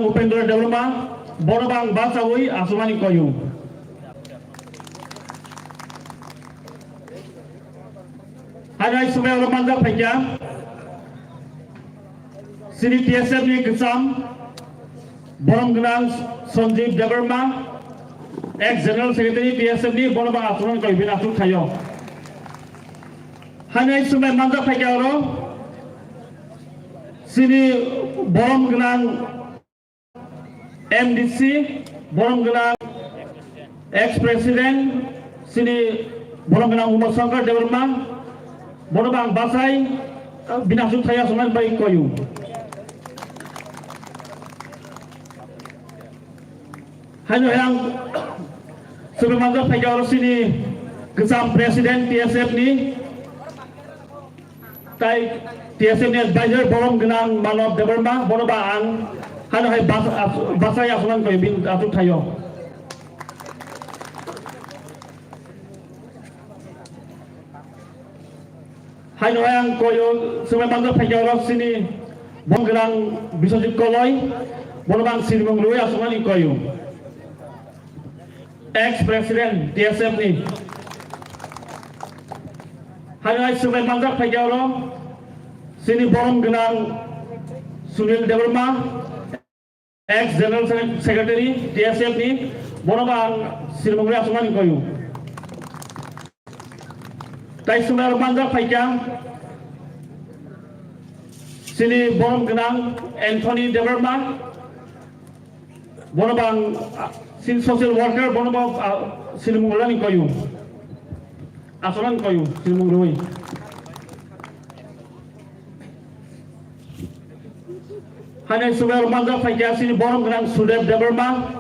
Upendra Develma, Borobang Basawi, Asumani Koyu. Hanai Sumel Romanda Paya, Sini TSF ni Kesam, Borom Gnang Sonjib Deverma, ex-General Secretary TSF ni Borobang Asumani Koyu, bin Asu Tayo. Hanai Sumel Manda Paya Oro, Sini Borom Gnang MDC, Borom Gnang ex-President, Sini Borom Gnang Umar Sankar Deverma, Borobang Basai, binasu saya sunan baik koyu. Hanya yang sebelum anda pejabat sini kesam Presiden TSF ni, tai TSF ni advisor Borom Gnang Manov Deverma, Borobang, hanya hai Basai sunan koyu binasu saya. Hai noyang koyo sememangga pejabat sini bonggelang bisa dikoloi bolbang sini menglui asumani koyo ex presiden TSF ni hai noyang sememangga pejabat sini bonggelang Sunil Deverma ex general secretary TSF ni bolbang sini menglui asumani koyo tai sunar mangga paikang sini Borom Gnang Anthony Deverma bonobang sin social worker bonobang sini mengulani koyu asuran koyu sini mengrui hanya sunar mangga paikang sini Borom Gnang Sudev Deverma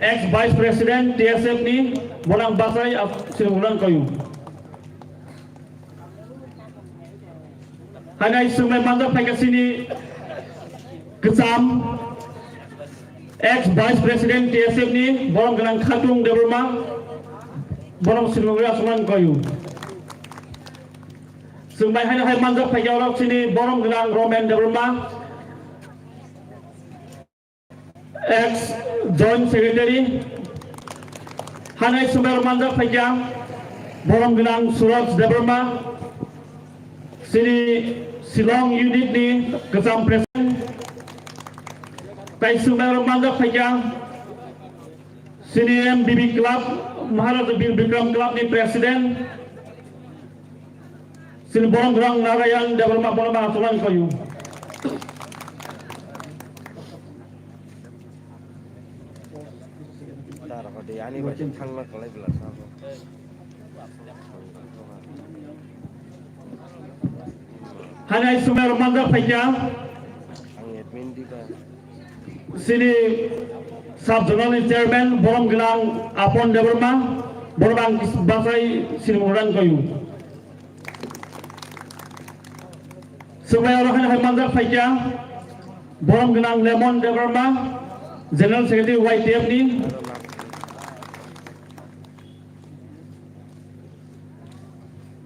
ex vice president TSF ni bonang basai sini mengulani koyu hanya sungai mangga pakai sini Kesam ex vice president TSF ni Borom Gnang Khatung Deverma Borom Sinugria Suman Koyu sungai hanya hai mangga pakai orang sini Borom Gnang Roman Deverma ex joint secretary hanya sungai mangga pakai Borom Gnang Suraj Deverma sini Silong unit ni Kesam Presiden tai sungai mangga paikang sini MBB Club Maharaja Bir Bikram Club ni Presiden sini Borom Gnang Narayan Deverma Borom Asulan Koyu hanya sungai mangga paikang sini subzonal chairman Borom Gnang Apon Deverma Borobang Basai sini menguran koyu sungai orang hanya mangga paikang Borom Gnang Lemon Deverma general secretary YTF ni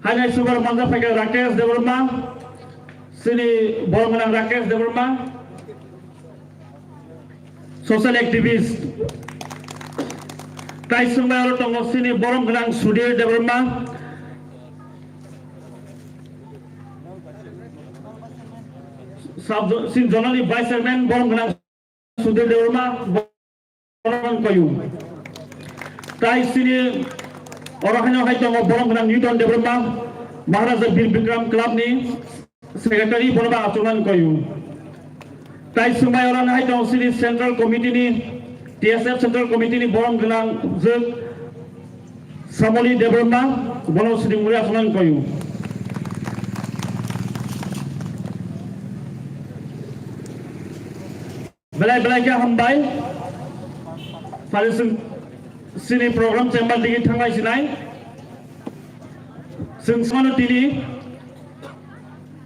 hanya sungai mangga paikang Rakesh Deverma sini Borom Gnang Rakesh Deverma social activist tai sungai orang tonggo sini Borom Gnang Sudhir Deverma sin zonali vice chairman Borom Gnang Sudhir Deverma Borom Koyu tai sini orang hanya hai tonggo Borom Gnang Newton Deverma Maharaja Bir Bikram Club ni Secretary Borom Asulan Koyu tai sungai orang hai tong sini Central Committee ni TSF Central Committee ni Borom Gnang Zek Samoli Deverma Borom sini mulia Asulan Koyu belai-belai ke hambai pada sini program sembal digi thangai sinai sing semana tili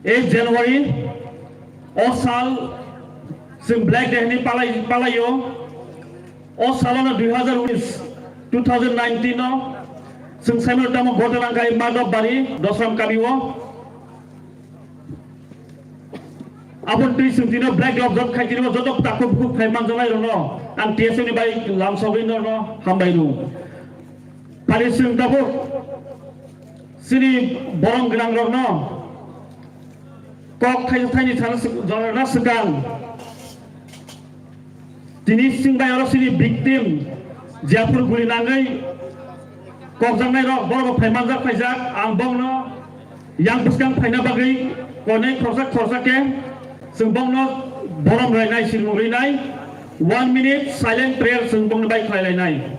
1 January o sal sing black day ni palayo o salana 2019 no sing semana tamo gotana kai madop bari dosram kabiwo Abon tui sungtino black log jot khai tino jotok takuk buk khai manjangai rono ang TSM ni bai lam sogin no hambai nu pari sung tabu sini borong genang rono kok khai ni thana jona segang tini singbai oro sini victim japur guli nangai kok jangai ro bor khai manjak khaijak ang bong no yang buskang phaina bagai konai khorsak ke Sungbong no borom rainai silmung rainai 1 minute silent prayer sungbong bai khlainai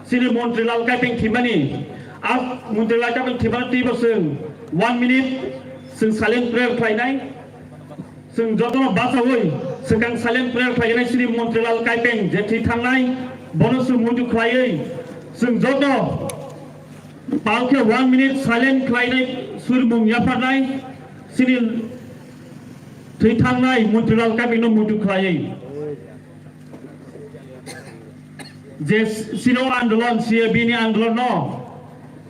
sini Montreal Kaipeng Thimani as Montreal Kaipeng Thimani ti bosung 1 minute sung silent prayer khlainai sung jotono basawoi sungkang silent prayer khlainai sini Montreal Kaipeng jethi thangnai bonosu mundu khlaiei sung joto palke 1 minute silent khlainai surmung yaparnai sini Tui thangnai Montreal Kaipeng no mudu khlaiei je sino andolon CAB ni andolon no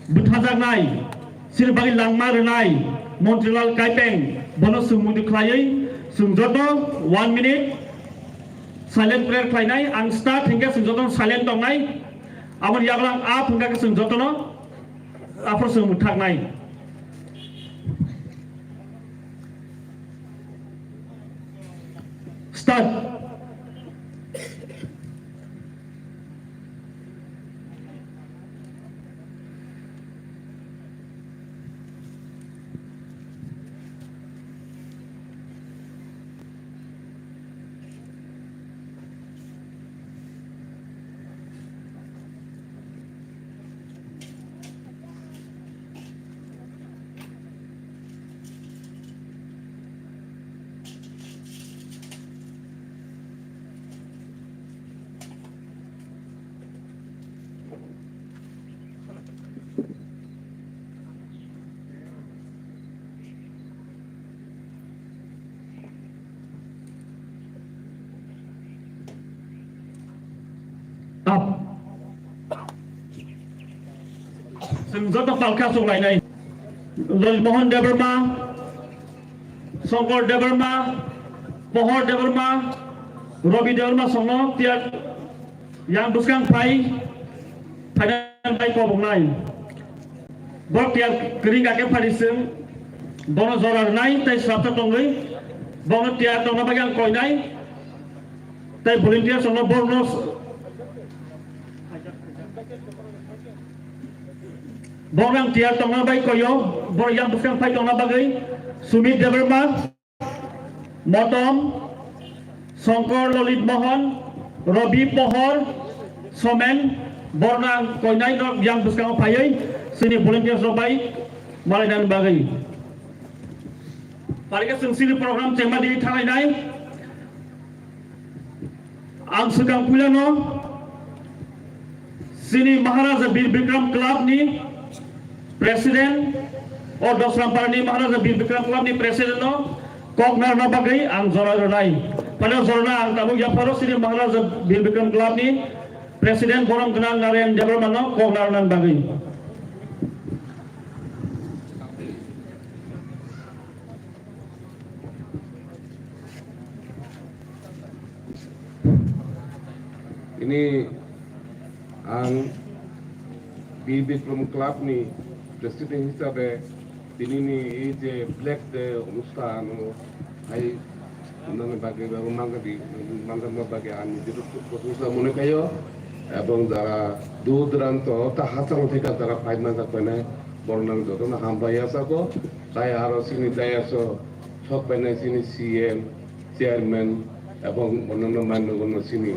buthajaknai sini bagi langma renai Montreal Kaipeng bono sung mudu khlaiei sung joto 1 minute silent prayer khlainai ang start hingga sung joto silent tongnai amon yaglang a hingga sung joto no apor sung muthaknai Start. Up. Sung joto palka sung lainai Lol Mohan Debarma Songkor Debarma Pohor Debarma Robi Debarma songno tiak yang buskang pai phanan bai ko bongnai bor tiak kering ake pharisung bono jorar nai tai sapta tongai bono tiak tongna bagang koinai tai volunteer songno borno Borang tiar tongna bai koyo bor yang buskang pai tongna bagai Sumit Debarma Motom Songkor Lolit Mohan Robi Pohor Somen borna koinai no yang buskang pai sini volunteer so bai malai dan bagai parika sini program cema di thalai nai ang sukang pulano sini Maharaja Bir Bikram Club ni Presiden or Dosram Parni Maharaja Bir Bikram Club ni Presiden no Kognar na bagay ang zoronai pada zorona ang tabung yaparo sini Maharaja Bir Bikram Club ni Presiden borong kenang Narayan Debarma no Kognar na bagay ini ang Bir Bikram Club ni president হিসাবে তিনি এই যে black day অনুষ্ঠান এই অন্যান্য বাকি মাঙ্গামা বাকি আমি যেটা প্রশংসা মনে খাই এবং যারা দূর দূরান্ত তা হাজার থেকে যারা ফাইনাল যাবে না বর্ণাম যত না হামবাই আসাবো তাই আরো চিনি যাই আছো সব পাইনাই চিনি CM চেয়ারম্যান এবং অন্যান্য মান্যগণ্য চিনি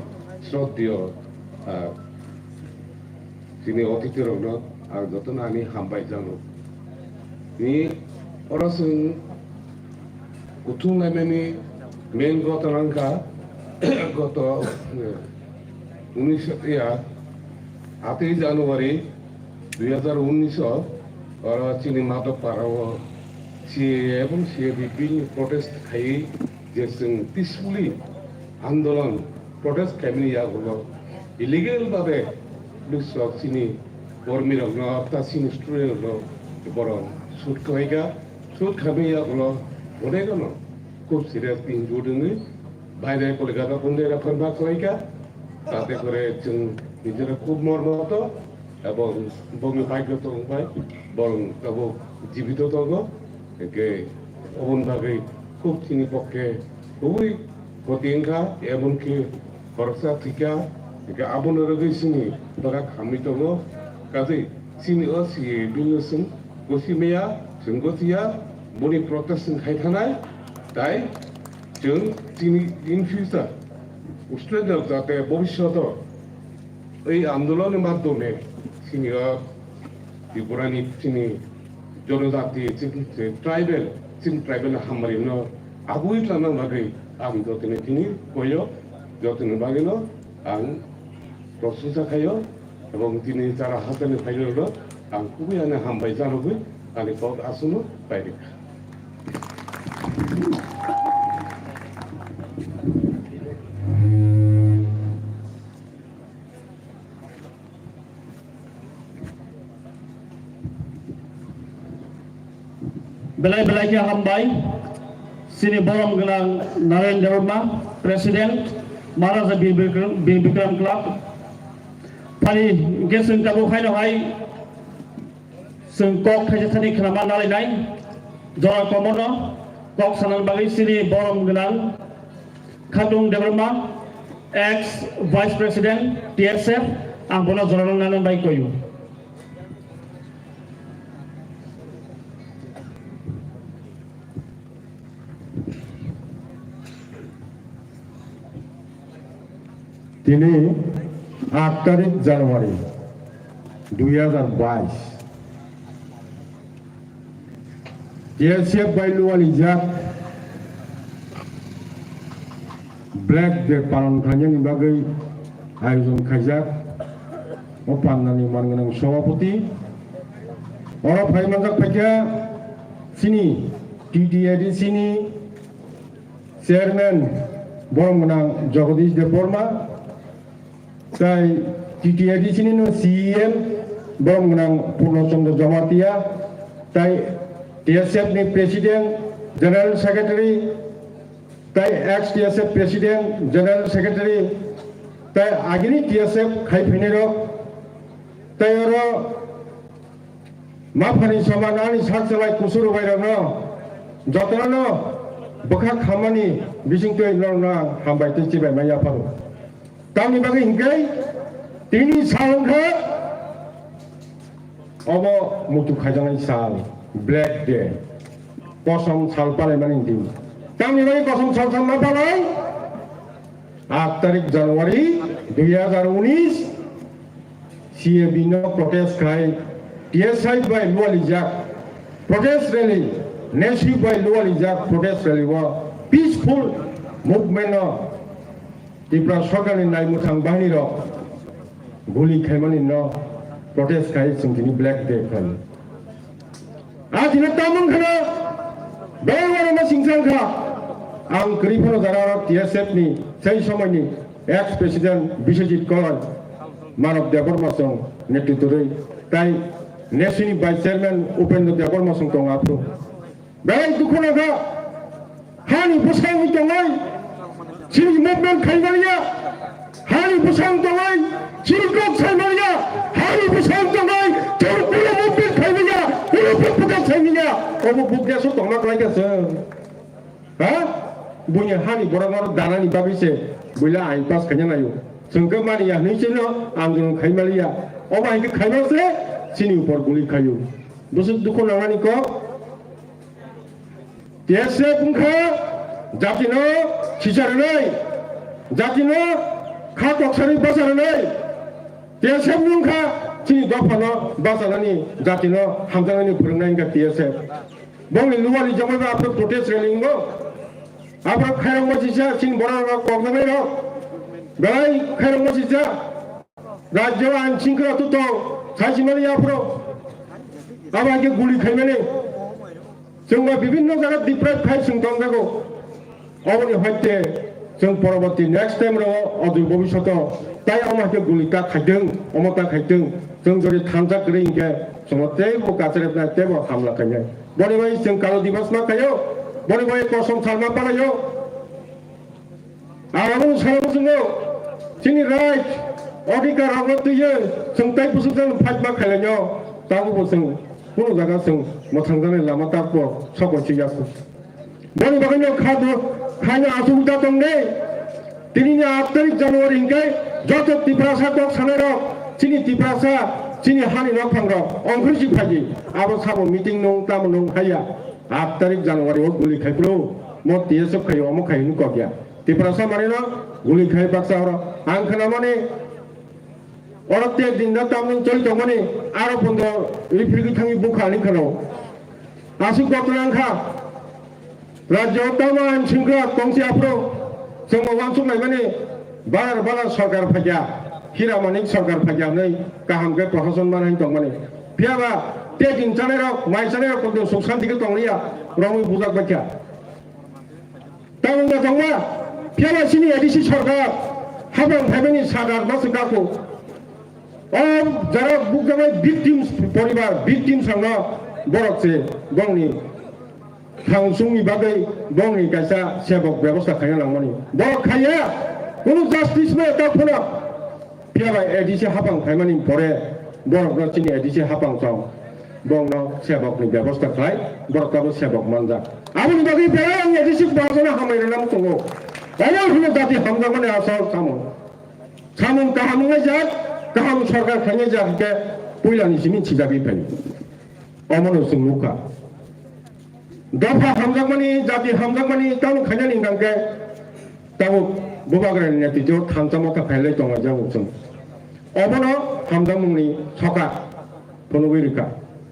শ্রদ্ধেয় চিনি অতিথি রগ্ন আর যত না আমি হামবাই জানো নি অরসুন উঠুং নামেনি মেন গত রাঙ্কা গত 8ই জানুয়ারি 2019 চিনি মাদক পারাও CA এবং CAB প্রটেস্ট খাই যে जों পিসফুলি আন্দোলন প্রটেস্ট খাইনি ইয়াগুলো ইলিগেল ভাবে লুসক চিনি কর্মী রগ্ন তা চিনি স্টুডেন্ট বরং সুদ খাইগা সুদ খাবি ইয়াগুলো অনেক খুব সিরিয়াসলি ইনজুর্ড হয়ে বাইরে কলকাতা বন্ধে রেফার না করাইকা তাতে করে जों নিজেরা খুব মর্মাহত এবং বমি ভাগ্য তংবাই বরং তাবো জীবিত তঙ্গ একে অবন ভাগে খুব চিনি পক্ষে খুবই ক্ষতিঙ্কা এমনকি খরচা ঠিকা একে আবনের গেছিনি তারা খামি তঙ্গ কাজে চিনি সিয়ে বিলসং গসিমেয়া जों গতিয়া বনি প্রটেস্ট খাইথানায় তাই जों চিনি ইন ফিউচার উস্ট্রেলিয়া যাতে ভবিষ্যৎ এই আন্দোলনের মাধ্যমে চিনিয়া ত্রিপুরানি চিনি জনজাতি ট্রাইবেল হামারিন আগুই টানার বাকি আं যতনে চিনি কইও যতনে বাগিল আं প্রশংসা খাইও এবং তিনি যারা হাতানে ফাইল আं খুবই আনে হামবাই জানবই আনি পদ আসুন বাইরে Belai-belai ke hambai sini borong gelang Narendra Verma Presiden Maharaja Bir Bikram Club Pari geseng tabu khaino hai seng kok khajatani khrama nalai nai jora komono kok sanan bagi sini borong gelang Khatung Deverma ex Vice President TSF ang bono jora nanan bai koyu তিনি 8 তারিখ জানুয়ারি 2022 TSF বাইলুয়ালি জাক black day পালন খাইনি বাগৈ আয়োজন খাইজাক ও পান্নানি মানগোনাं সভাপতি or ফাইমানজাক Faika Sini টিটিআইডি Sini chairman বরমগোনাं Jagadish Debbarma তাই টিটিআইডি সিনি CM বরমগোনাं পূর্ণচন্দ্র জমাতিয়া তাই TSF ni president general secretary তাই ex TSF president general secretary তাই আগিনি TSF খাইফিনেরো তাই ওর মাফানি সমানানি সাকসালাই কুসুরু বাইরনো যতনো বখা খামানি বিসিংতই লরনা হামবাইতে চিবাই মাইয়া পারো তানি বাগে হিংকাই তিনি সালংখা অব মুতু খাইজানাই সাল ব্ল্যাক ডে কসম সাল পালাই মানে দিন তানি বাগে কসম সাল সাল না পালাই 8 তারিখ জানুয়ারি 2019 CAB no protest khai TSI by Lualijak protest rally Neshi by Lualijak protest rally wa peaceful movement no Tripura Sarkar ni nai muthang bahini ro guli khaimani no protest khai singini black day khai ajina tamung khana bayawara ma singsan kha ang kripano jara TSF ni sei সময় ni ex president Biswajit Kolai Manab Debbarma সং নেতৃত্বে তাই নেশনি vice chairman Upendra Debbarma সং তং আপু বাই দুখনাগা হানি বসাং তংলাই সিরি মুভমেন্ট খাইবারিয়া হানি বসাং তংলাই সিরি কক সাইমারিয়া হানি বসাং তংলাই চরপুরা মুভমেন্ট খাইবারিয়া পুরো পুরো সাইমিয়া ওবো বুকদেসো তংলা কলাইগাছে হ্যাঁ বুনি হানি বড় দানানি বাবিছে বুইলা আইন পাস খাইনা নাইও जोंखौ मानिया नोंसोरनो आंजों खाइमालिया अबा इखौ खाइमालसे सिनि उपर गुलि खायो दसे दुखु नांनानिखौ TSF बुंखा जातिनो सिसारनै जातिनो खा तक्सारि बासारनै TSF बुंखा सिनि दफानो बासारनानि जातिनो हामजानानि फोरोंनायनि TSF बंनि लुवानि जमाबा आपरो प्रोटेस्ट रेलिंगो आपरो खायरंबा सिसा सिनि बरागा कगनायरो Belai khairong masija rajyo an singkra tu to sasimani apro abage guli khaimani जोंबा বিভিন্ন জায়গা ডিপ্রাইভ খাই সিংতং থাকো অবনি হইতে जों পরবর্তী নেক্সট টাইম র অদূর ভবিষ্যৎ তাই আমাকে গুলিটা খাইদों অমতা খাইदों जों যদি থামজা করে ইনকে সমতে ও কাছরে না তেব হামলা খাইনে বড় ভাই जों কালো দিবস না খাইও বড় কসম সালমা পালাইও আর আমন সারাবজন্য जोंनि राइट अधिकार हागोतैयो जों ताइ बुसुजों फाइटमा खायलायनो ताबो जों कुनु जागा जों मोथांजानाय लामा ताबो सगोथिगासो बनि बागानो खादो खायनो आसुबिदा दंने दिनैनि 8 तारिख जानुवारि हिंखाय जत तिफ्रासा दक सानायरक जोंनि तिफ्रासा जोंनि हानि न फांर अंख्रिसि फायि आबो साबो मिटिं नं ताम नं हाया 8 तारिख जानुवारि गुलि खायफ्रो म टीएसएफ खायो अम खायनो कगिया तिफ्रासा माने न गुलि खाय बाक्सा हर आं खोनामाने अरते दिन दा तामन चलि दंमाने आरो बन्द रिफ्रिगि थांगि बुखानि खोनाव आसि गतलांखा राज्य तामान सिंग्रा गंसे आफ्रो जों वांसुक नायमाने बार सरकार फाया हिरामानिक सरकार फाया नै गाहामगे प्रशासन माने दंमाने फियाबा ते दिन जानायरक माइ जानायरक बन्द सुख शान्तिखौ दंलिया रंनि बुजाक बाख्या तामन दंमा फियाबा सिनि एडिसि सरकार हाबां फायबानि सादार मासुकाखौ যারা বুক জামাই ভিকটিমস পরিবার ভিকটিমস সাংনা বরকছে গংনি থাংসুংনি বাগै গংনি কাইसा सेबक व्यवस्था खायना लांमानि बरक खाया कुनु जस्टिस मे ता फुना फियाबा एडिसि हाबां फायमानि परे बरक रचिनि एडिसि हाबां साव गंनो सेबकनि व्यवस्था खाय बरकाबो सेबक मानजा आबुनि बागै बेरा आं एडिसि बाजना हामायना नाम दङो अया हुनो जाति हामजामाने आसाव सामन काहामुङै जात गाहाम सरकार खायनो जाहाथे पहिलानिसो मिथिजाबि फाय अमनो जों नुखा दफा हामजामानि जाति हामजामानि ताउ खायनानि गांगे ताउ बुबाग्रानि नेतृत्व थांजामा खायलाय दङ जों अमनो हामजामुनि सका फनुगैरिका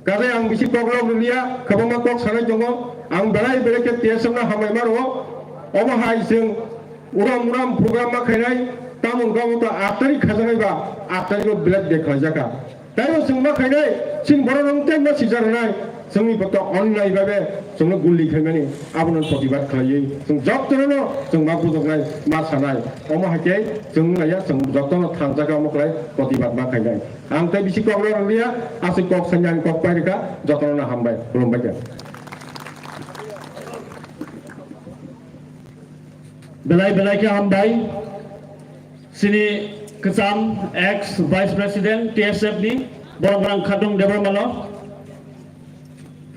गाजे आं बिसि कग्लाव लिया खबमा कक सानाय दङ आं बेलाय बेलेके टेसना हामाय मारो अमहाय जों उराम प्रग्राम मा खायनाय तामुन गावो 8 तारिख खाजानायबा 8 तारिख ब्लेक डे खाजाका ताइबो जों मा खायनाय सिन बरनम तेन मा सिजारनाय जोंनि बत अननाय बाबे जोंनो गुलि खायमानि आबुन प्रतिबाद खालायै जों जक्तनो जों मा बुजनाय मा सानाय अमा हाके जों नाया जों जक्तनो थांजागा मखलाय प्रतिबाद मा खायनाय आं ताइ बिसि कग्रा रलिया आसि कक सान्यान कक पाइरिका जतनो हामबाय खुलुमबाय बेलाय के हामबाय सिनि कसाम एक्स वाइस प्रेसिडेंट टीएसएफ नि बरंग्रां खादुं देबरमानो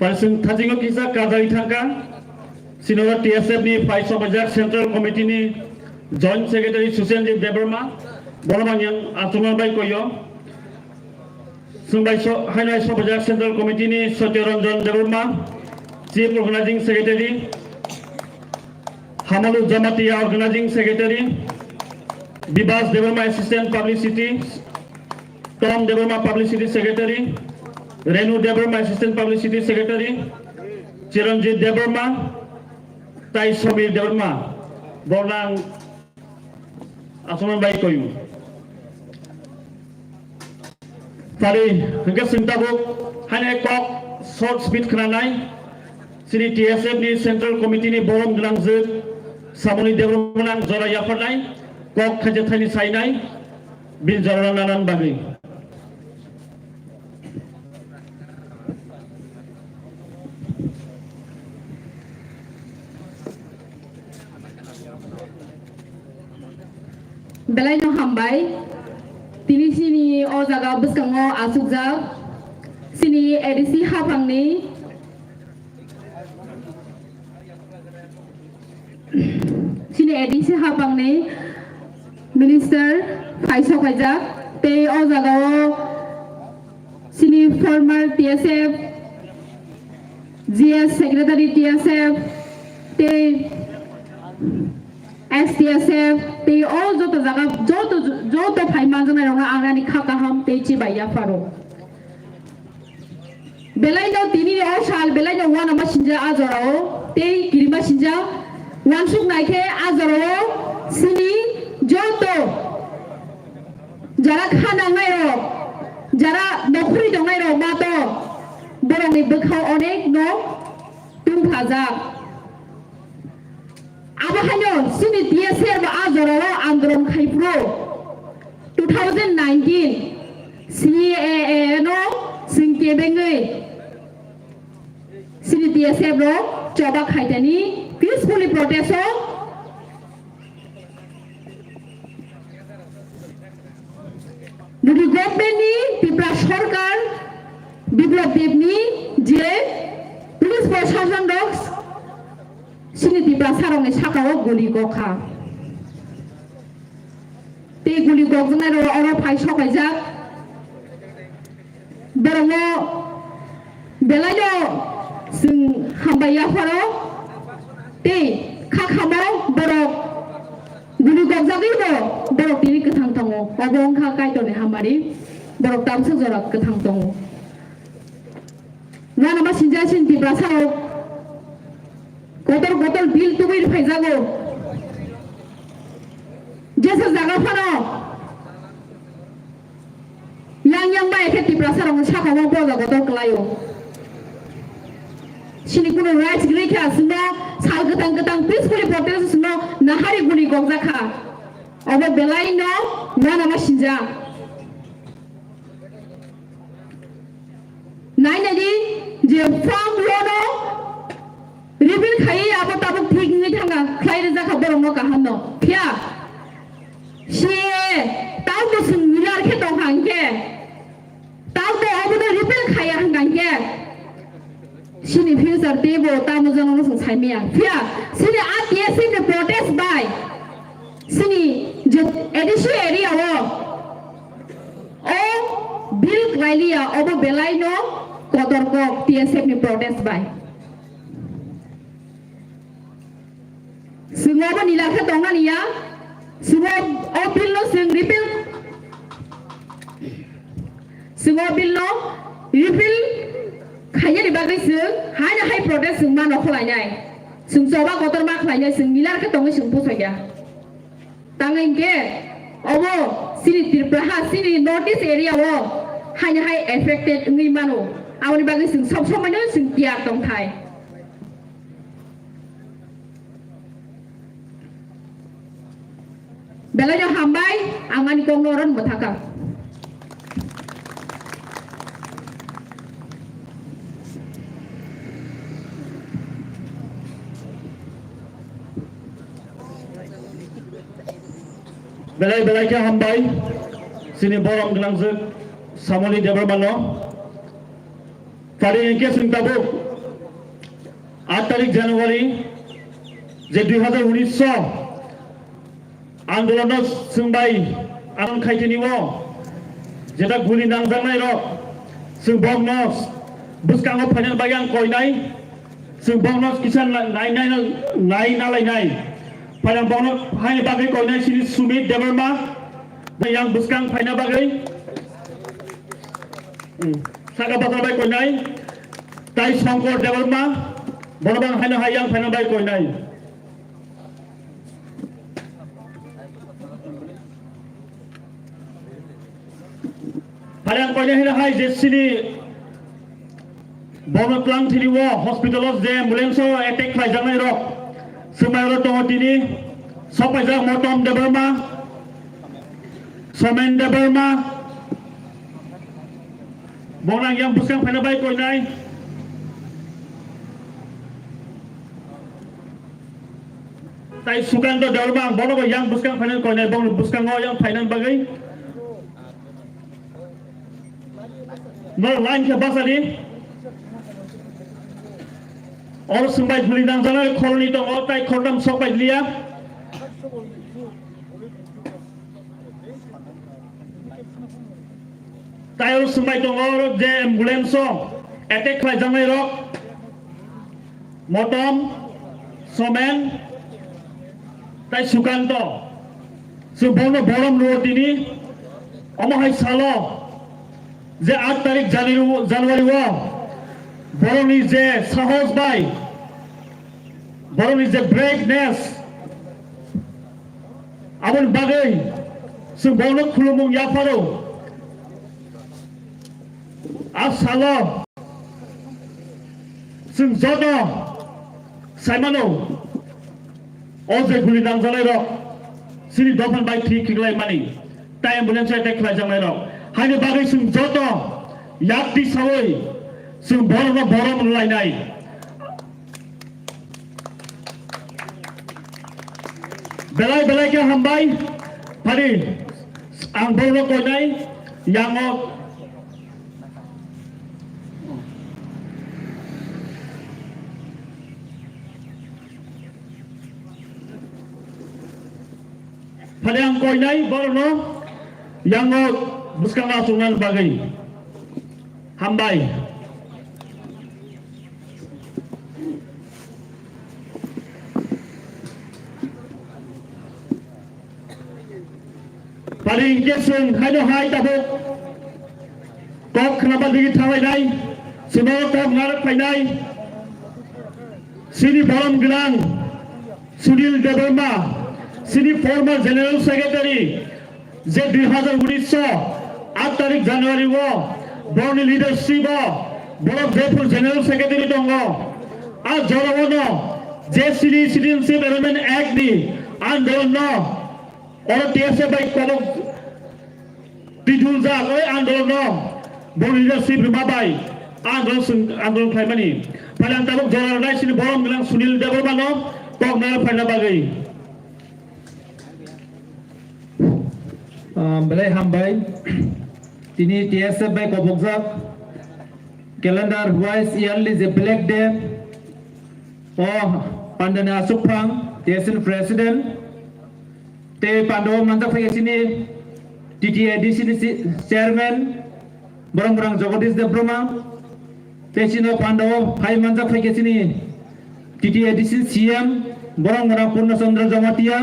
फारसिं थाजिंगो किसा काजारि थांका सिनोरा टीएसएफ नि फाइस बजार सेंट्रल कमिटी नि जॉइंट सेक्रेटरी सुसेनदेव देबरमा बरमांयां आतुमा बाय कोयो सुंबाय हाइनाय बजार सेंट्रल कमिटी नि Satyaranjan Debbarma chief organising secretary हामालु Jamatia organising secretary Bibas Devarma Assistant Publicity, Tom Devarma Publicity Secretary, Renu Devarma Assistant Publicity Secretary, Chiranjit Devarma, Tai Somir Devarma, Borlang Asuman Bai Koyu. Tadi hingga sintabuk hanya kok short speed kenanai, sini TSF di Central Committee ni borom gelangzut, samuni Devarma nang zora yafanai. कक खाजे थाइनि साइनाय bill जरानानान बागै बेलायनो हामबाय तिनि सिनि अ जागा बसकाङो आसुजा सिनि ADC हाफांनि Minister Faisal Khajak, they also senior former TSF, GS Secretary TSF, they STSF, they all joto jaga joto phaimanjana ronga angani khakaham they chibaya faro. Belaino tini o sal belaino wana masinja azorao, they kirima sinja, wansuk naike azorao, sini joto jara khana ngairo jara nokri dongairo mato borani bekhau onek no tunghaja abahanyo sini DSR ba azoro andron khaipro 2019 CAA no singke bengai sini TSF ro coba khaitani peacefully protest o Nudi government ni Tripura Sarkar Biplab Deb ni যে police প্রশাসন rock sini Tripura sarong ni sakao guli gokha te guli gokjana ro oro phai sokaijak berongo belaino जों हामबाया furrow ते खाखामो बरक गुलि गगजागैबो बरक तिनि गोथां दङ अबंखा कायतने हामारि बरक तामसो जरा गोथां दङ नानामा सिनजासिन बिब्रासाव गतल बिल तुबैर फायजागो जेसा जागा furrow yang ba eke tibrasarong साखाव बजा गतल क्लायो sini kuno rights gini kya sino sal getang peacefully protest sino nahari guni gogzaka obo belai no nana masinja nai nadi je from lono reveal khai abo tabo thik ni thanga khai reja ka borong ka hanno kya she tau to sing milar khe tong hangke tau to obo no reveal khai hangangke sini future tebo tamu jangan langsung saimia pia sini atia sini protest by sini edisi area wo bill klailia obo belai no kotor ko TSF ni protest by singo ba nila khe tonga niya singo bill no sing repeal singo bill no repeal khaya ni bagai sing haina hai protest sing ma no khlainai sing soba kotor ma khlainai sing milar ke tongai sing pusai ya tangai ke obo sini Tripura sini notice area wo haina hai affected ngi mano awani bagai sing sob somai no sing tiak tong thai belanya hambai angani kongnoron bathaka belai ke hambai sini borong gelangzuk samoli debarmano pada engke sing tabuk 8 তারিখ জানুয়ারি যে 2019 আন্দোলন जोंबाय आंदोलन खायथिनिओ जेटा गुलि नांजानाय र जों बंगनस बुसकाङो final बायां कयनाय जों बंगनस किसान नाय नालायनाय फाइनाल बंगनस हाय बागै कयनाय सिनि Sumit Debbarma yang buskang final बागै सागा बाजाबाय कयनाय ताइ शंकर देबरमा बरबां हायनो हायां फाइनाल बाय कयनाय Padang kaya hina hai jesini bono klang thini wo hospital of the ambulance attack khai jangai ro semai ro tong tini sopai jang motom de Burma somen de Burma bonang yang buskang phana bai koi nai tai sukan do Burma bono ko yang buskang phana koi nai bono buskang ngo yang phainan bagai no line ke basali और सुंबाई धुली नांजाना खोलनी तो और ताई खोलम सोपाई लिया ताई और सुंबाई तो और जे एम्बुलेंस अटैक खाई जाने रो मोटम सोमेन ताई सुकांतो सुबोनो बोलम रोटिनी अमहाई सालो जे 8 तारिख জানুয়ারি वो बरनि जे साहस बाय बरनि जे ब्रेकनेस आबन बागै जों बावनो खुलुमु याफारो आसालो जों जद साइमानो अजे गुलि नांजानाय र सिनि दफान बाय थि किगलाय मानि ताइ एम्बुलेंस अटैक खालाय जानाय र हायनो बागै जों जद याक्ति सावै जों बरनो बरम लायनाय belai ke hambai pari ang borok ko nai yang pari ang ko nai borno yang buskang asungan bagai hambai paling Jason hanya hai tabuk kok kenapa digi thawai nai semua kok ngarak pai nai sini bolam gelang Sunil Debroma sini former general secretary যে 2019 8 তারিখ জানুয়ারি Borni leadership বড় বেফুল general secretary দङ আর জনগণ যে citizenship amendment act नि आन्दोलन और TSA by कलम दिदुल जागोय आन्दोलन बर्णि लिडरशिप माबाय आन्दोलन खालामनि फालां ताबुक जरानाय सिनि बरम गलां सुनिल देबरमानो कगनार फायना बागै belai hambai tini TSF by kobokjak calendar wise yearly the black day pandana asupang TSN president te pando manjak phai sini TTADC chairman borang Jagadish Debroma te sino pando phai manjak phai sini TTADC CM borang Purna Chandra Jamatia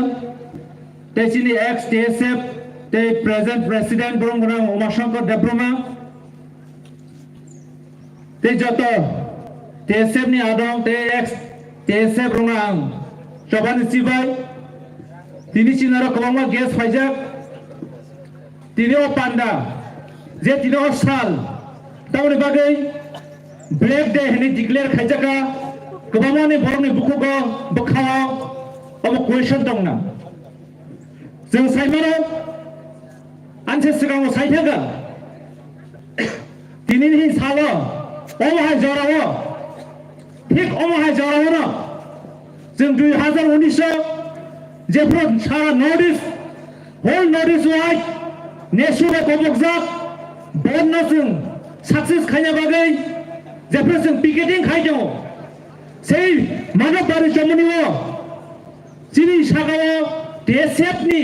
te sini ex TSF the present president borong Umashankar Debroma te joto TSF ni adong te ex TSF rong Choban Sibai tini sinara kobangma gas phaijak tini o panda je tini o sal tamoni bagai black day hini declare khaijaka kobangma ni borong ni bukugo bokhawa obo question dongna जों साइमानो आनसे सिगाङाव साइथागा दिनैनि सालो अमाहाय जरावो ठीक अमाहाय जरावो जों 2019 जेफ्रो सारा north east whole north east wide national कबकजाक बन्ना जों सक्सेस खायना बागै जेफ्रो जों पिकेटिं खायदों sei मानबारि जमुनिओ जिनि सागाव देसेपनि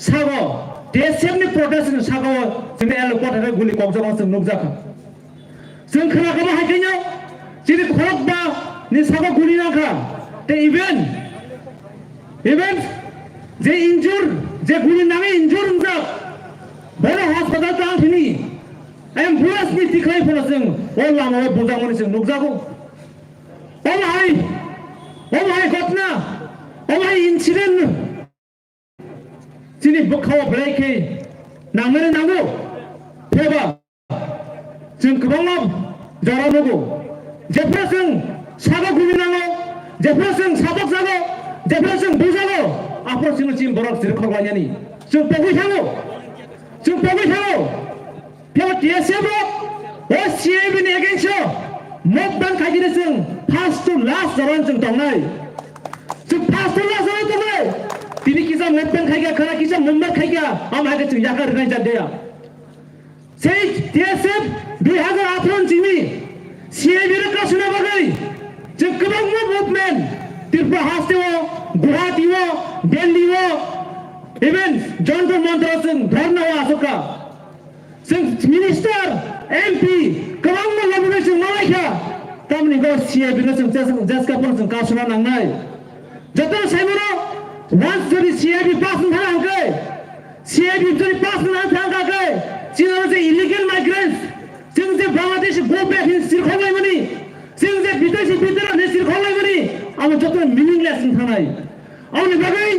सागाव देसेपनि प्रटेस्टनि सागाव जोंनि एलकटारे गुलि कबजाव जों नुजाखा जों खोनाखौबो हायखायनो जिनि खरकबा नि सागाव गुलि नांखा ते इभेन जे इन्जुर जे गुलि नाङै इन्जुर जा बर' हस्पिटाल थांथिनि एम्बुलेन्सनि तिखायफोरा जों अ लामायाव बुजामोन जों नुजागौ अमाहाय घटना अमाहाय इन्सिडेन्ट जिनि बोखाव ब्रेकै नांनो नांगौ फेबा जों गोबां जरावनांगौ जेब्ला जों सागा गुलिनांगौ जेब्ला जों साबक जागौ जेब्ला जों बुजागौ आफर जों जिम बरक जिर खरलायनानि जों पगै थांगौ फेबा टीएसएफ ओ सीएबनि एगेन्स्ट मतदान खायदिनो जों फार्स्ट टु लास्ट जरान जों दंनाय जों फार्स्ट टु लास्ट जरान दंनाय दिनै किसा मतदान खायगा खरा किसा मुम्बार खायगा आमाहाय जों याकार गाय जादया sei TSF 2018 जिनि सीएबि रे कासुना बागै जों गोबां मुभमेन्ट त्रिपुरा हास्टेव गुवाहाटीव दिल्लीव इभेन जन्तर मन्त्र जों धरनाव आसका जों मिनिस्टार एमपी गोबां मुभमेन्ट जों मालायखा तामनि गो सीएबि रे जों जेसकाफोर जों कासुना नांनाय जतन साइमनो once जरि सीएबि पास थांगाखै सीएबि जरि पास थांगाखै जों जे इलिगेल माइग्रेन्ट्स जों जे बांलादेश गो बेक इन सिरखलायमनि जों जे बिदेशी बिदरानि सिरखलायमनि आं जतन मिनिंलेस थानाय आंनि बागै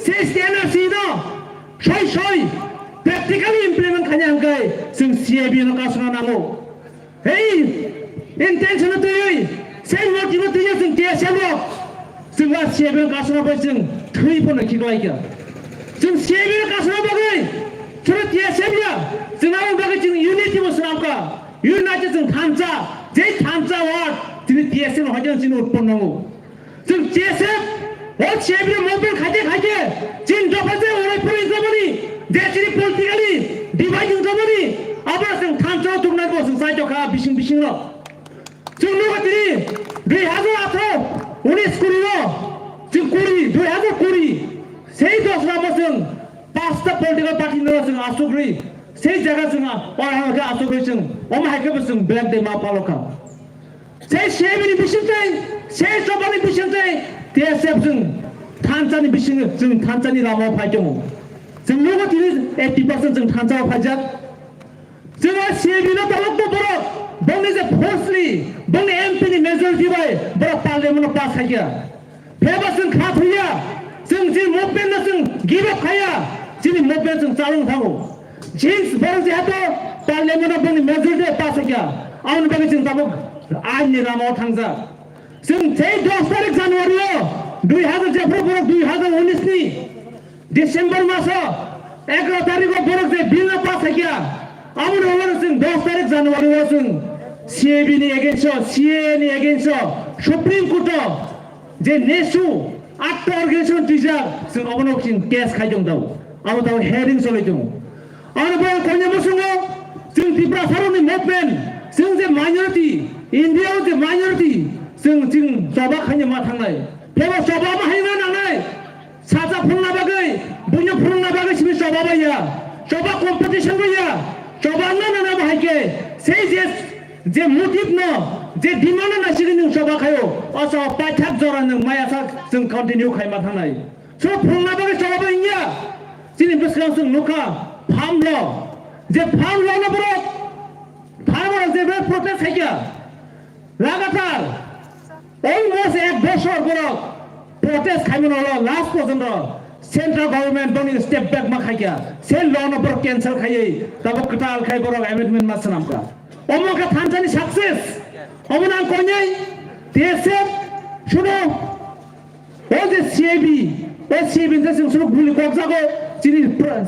सेस एनआरसी नो सय प्रेक्टिकली इमप्लिमेन्ट खायनांगै जों सीएबि नो कासुना नांगौ हे इंटेंशन तयै सेल मोटिव तयै जों टीएसएफ जों सीएबि कासुना बाय जों थैफोरनो खिगलायगा जों सीएबि कासुना बागै जों टीएसएफ या जों आं बागै जों यूनिटी मसनावका यूनाइटेड जों थानसा जे थानसा वार्ड दिनै टीएसएफ हाजों जों उत्पन्न नांगौ जों टीएसएफ CAB movement खाइते चिन दफासे ओरै पुलिस दमनि जे चिनि politically dividing दमनि आबा जों थानसाव दुंनायखौ जों साइडखा बिसिं र जों नुगासिनो 2018 19 कुरिनो जों कुरि 2020 সেই 10 नामा जों पांचटा पलिटिकल पार्टी न जों आसुग्रि সেই জায়গা जों अराहागा आसुग्रि जों अमाहायखौ जों ब्लेक डे मा पालका সেই CAB बिसिंथै সেই सभानि बिसिंथै TSF जों थानसानि बिसिं जों थानसानि लामायाव फायदों जों नुगासिनो 80% जों थानसायाव फायजाक जोंहा CAB न तलक बर बंनि जे फोर्सलि बंनि MP नि मेजरिटी बाय बर पार्लियामेन्ट पास खाया फेबा जों खाथुया जों जे मुभमेन्ट जों गिव अप खाया जोंनि मुभमेन्ट जों चालू थागौ जिन्स बर जेहातो पार्लियामेन्ट बंनि मेजरिटी पास खाया आउन बागै जों दाबो आइननि लामायाव थांजा जों 10 तारिख जानुवारियाव 2019 नि डिसेम्बर मासाव 11 तारिखआव बर जे बिल पास खाया आउन होलार जों 10 तारिख जानुवारियाव जों CAB नि एगेन्स्ट CA नि एगेन्स्ट सुप्रिम कोर्टआव जे नेसु 8 अर्गेनाइजेसन टिजार जों अबनो जों केस खायदों दाव आरो दाव हेरिं चलायदों आरो बे कन्यामसुङो जों त्रिपुरा सारनि मुभमेन्ट जों जे माइनरिटी इन्डियायाव जे माइनरिटी जों जबा खायनो मा थांनाय फेबा जबा बाहायनो नांनाय साजा फुंना बागै बुनो फुंना बागै सिबि जबा बाया जबा कम्पिटिशन बाया जबा ना बाहायके সেই जे मोटिभ न जे डिमान्ड ना सिगि नों जबा खायो अस पाइथाक जरा नों मायासा जों कन्टिन्यू खायमा थांनाय सो फुंना बागै जबा बाया जिनि बेसगां जों नुखा फामल जे फामल न बर फार्मार जे बे प्रोटेस्ट खाया লাগাতার অলমোস্ট 1 বছর বড় প্রটেস্ট খাইমন হলো লাস্ট পর্যন্ত সেন্ট্রাল গভর্নমেন্ট বনি স্টেপ ব্যাক মা খাইয়া সে ল নম্বর ক্যান্সেল খাইয়ে তাবো কটাল খাই বড় অ্যামেন্ডমেন্ট মাছ নামকা অমকা থানসানি সাকসেস অমনা কইনাই TSF শুনো ও যে CAB ও CAB যে শুনো ভুলি কক্সাগো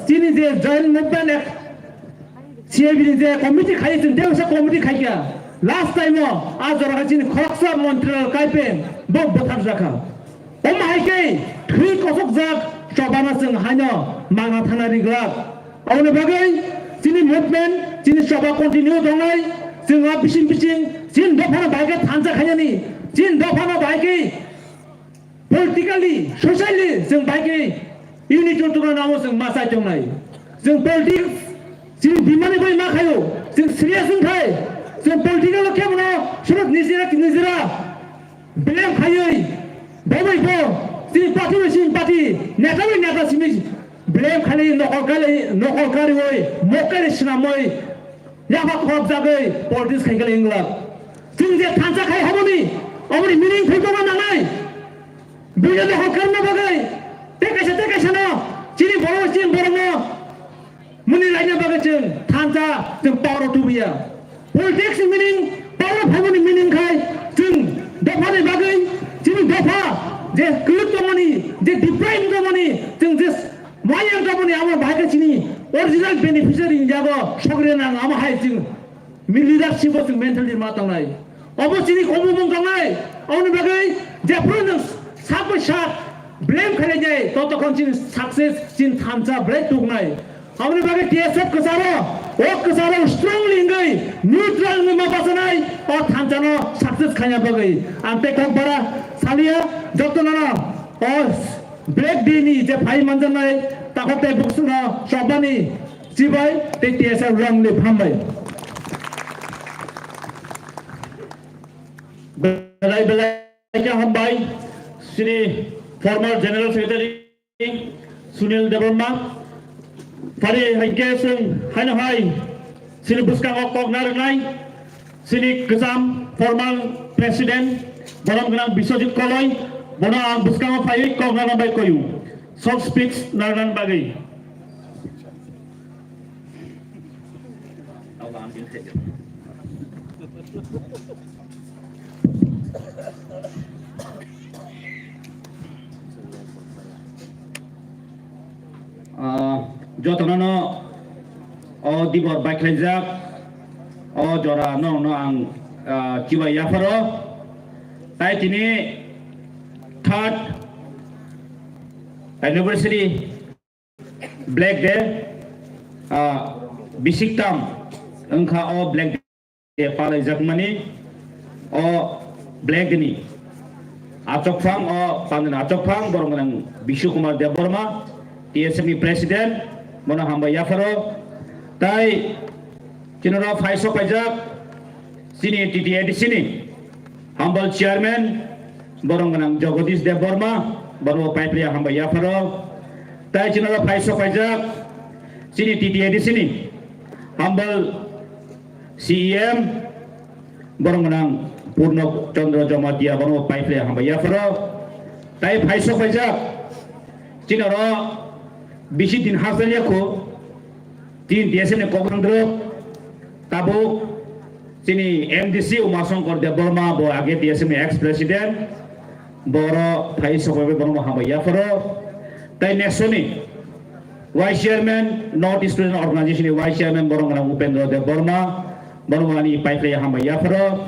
চিনি যে জয়েন্ট মুভমেন্ট CAB যে কমিটি খাইছেন দেউসা কমিটি খাইয়া Last time आज जरा चिन खरक्सा मन्त्रील काइपेन बक बथार जाखा अमाहायके थ्रि कसक जाक सबाना जों हायनो मांना थानारि ग्लाब आवने बागै चिनि मुभमेन्ट चिनि सभा कन्टिन्यू दंनाय जोंहा बिसिं चिन दफाना बायके थानजा खायनि चिन दफाना बायके पलिटिकली ससाइली जों बायके इउनिट जन्तुना नामो जों मासाय दंनाय जों पलिटिक्स चिन बिमानि बै मा खायो जों सिरियास खाय जों पलिटिकल केमनो सुरत निजिरा ब्लेम खायै बयबो जों पार्टी नेता सिमि ब्लेम खालि नखरकारि वय मकारि सिनामै याफा खब जागै पलिटिक्स खायगल इंग्लाब जों जे थानसा खाय हाबनि अमनि मिनिं फैगोमा नांनाय बियो नखरकारना बागै तेकायसा न चिनि बरनो मुनि लायना बागै जों थानसा जों power टुबिया Politics meaning power family meaning kai jung dofa ni bagai jung dofa je kulut money je deprive the money jung this mayang the money amar bhaga chini original beneficiary jago sogre nang ama hai jung mi leadership of mentally ma tangnai obo chini komu mong tangnai awni bagai je pronouns sabai shat blame khale jai to kon chin success chin thamcha break tugnai awni bagai TSF kasaro ओकसारो strongly गई neutral में मपासनाई और थानजानो success खाया बगई आमते कब बड़ा सालिया जतनाना और break दीनी जे phi मंजनाय ताखते बुक्सना सबानी जिबाय ते TSF रंगले फामबाय बेलाय के हमबाय Shri former general secretary Sunil Debbarma Fari Haikesung Hanahai Sini Buskang Okok Naranai Sini Kesam Formal President Bonam Genang Biswajit Koloi Bonam Buskang Okok Kok Naran Bai Koyu Soft speaks Naran Bagai जतनानो दिबर बायख्लायजाक जरा न आं चिबाय याफारो ताइ तिनि third anniversary Black Day bisiktam engkha o Black Day palai jakmani o Black ni Achokphang o Pandan Achokphang borong Bishu Kumar Deborma TSME President mono hamba yafaro tai kinoro phaiso pajak sini TTAD sini humble chairman borong Jagadish Deborma borong paiplia hamba yafaro tai kinoro phaiso pajak sini TTAD sini humble CEM borong Purno Chandra Jamatia borong paiplia hamba yafaro tai phaiso pajak kinoro bisi din hasil ko tin TSM Kograng Drop tabuk sini MDC Umasongkor Deborma bo age TSM ex president boro thai sokobe borong hamba yafaro tai nesoni vice chairman North Student Organization vice chairman borong Upendra Deborma borong ani paipre hamba yafaro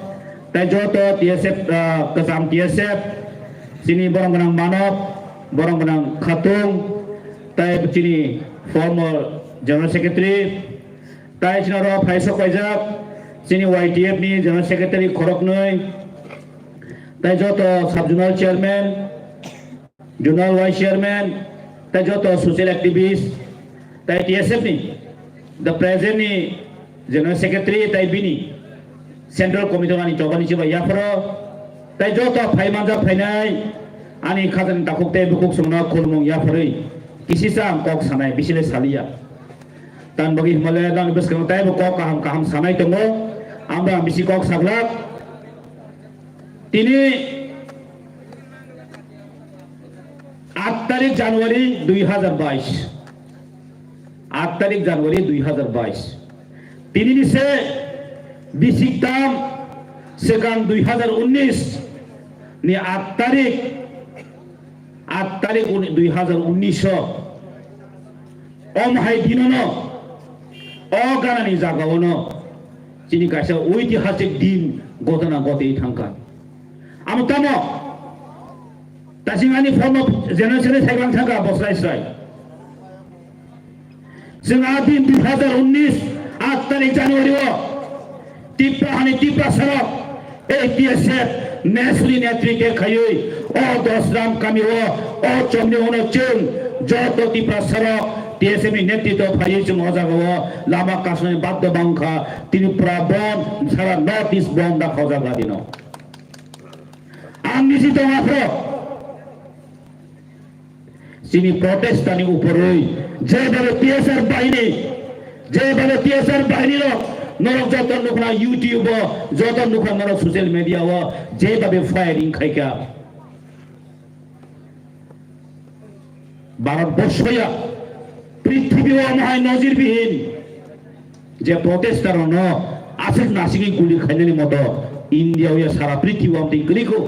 tai joto TSF kesam TSF sini borong Manop borong Khatung tai sini former general secretary tai sinaro phaiso pajak sini YTF ni general secretary Khoroknoi tai joto sub zonal chairman zonal vice chairman tai joto social activist tai TSF ni the president ni general secretary tai bini central committee ani chobani chiba yafro tai joto phaimanja phainai ani khajan takuk te bukuk sungna khulmung yafroi kisi sam kok sanai bisile salia tan bagi himalaya dan bes kang tai kok kaham sanai tongo আমরা বেশি cock সাগলাক তিনি 8 তারিখ জানুয়ারি 2022 8 তারিখ জানুয়ারি 2022 তিনি নিছে বিসিকদাম সেকান 2019 নি 8 তারিখ 2019 অমহাই দিননো অগানানি জাগাওনো Sini kaisa ঐতিহাসিক দিন ঘটনা ঘটেই থাকা আমতামো তাসিংআনি ফর্ম জেনারেশনে সাইবাং থাকা বসরাইসাই जोंहा दिन 2019 8 तारिख জানুয়ারি টিপ্রা সড়ক ATSF নেসলি নেতৃত্বে খাইই ও দশরাম কামি ও চমনি হনো চং যত টিপ্রা সড়ক TSM নেতৃত্ব ফাইয়েছে মজাগো লামা কাসনে বাদ্য বাংখা ত্রিপুরা বন সারা নর্থ ইস্ট বন দা খজাগা দিন আংনিসি তো মাত্র সিনি প্রটেস্টানি উপরই যেভাবে TSR বাহিনী নরক যত লোকরা ইউটিউব যত লোকরা নরক সোশ্যাল মিডিয়া যেভাবে ফায়ারিং খাইকা ভারতবর্ষয়া পৃথিবী মহায় নজিরবিহীন যে প্রটেস্টার আসিক নাসিকি গুলি খাইনানি মতো ইন্ডিয়া সারা পৃথিবী আমি গলিকো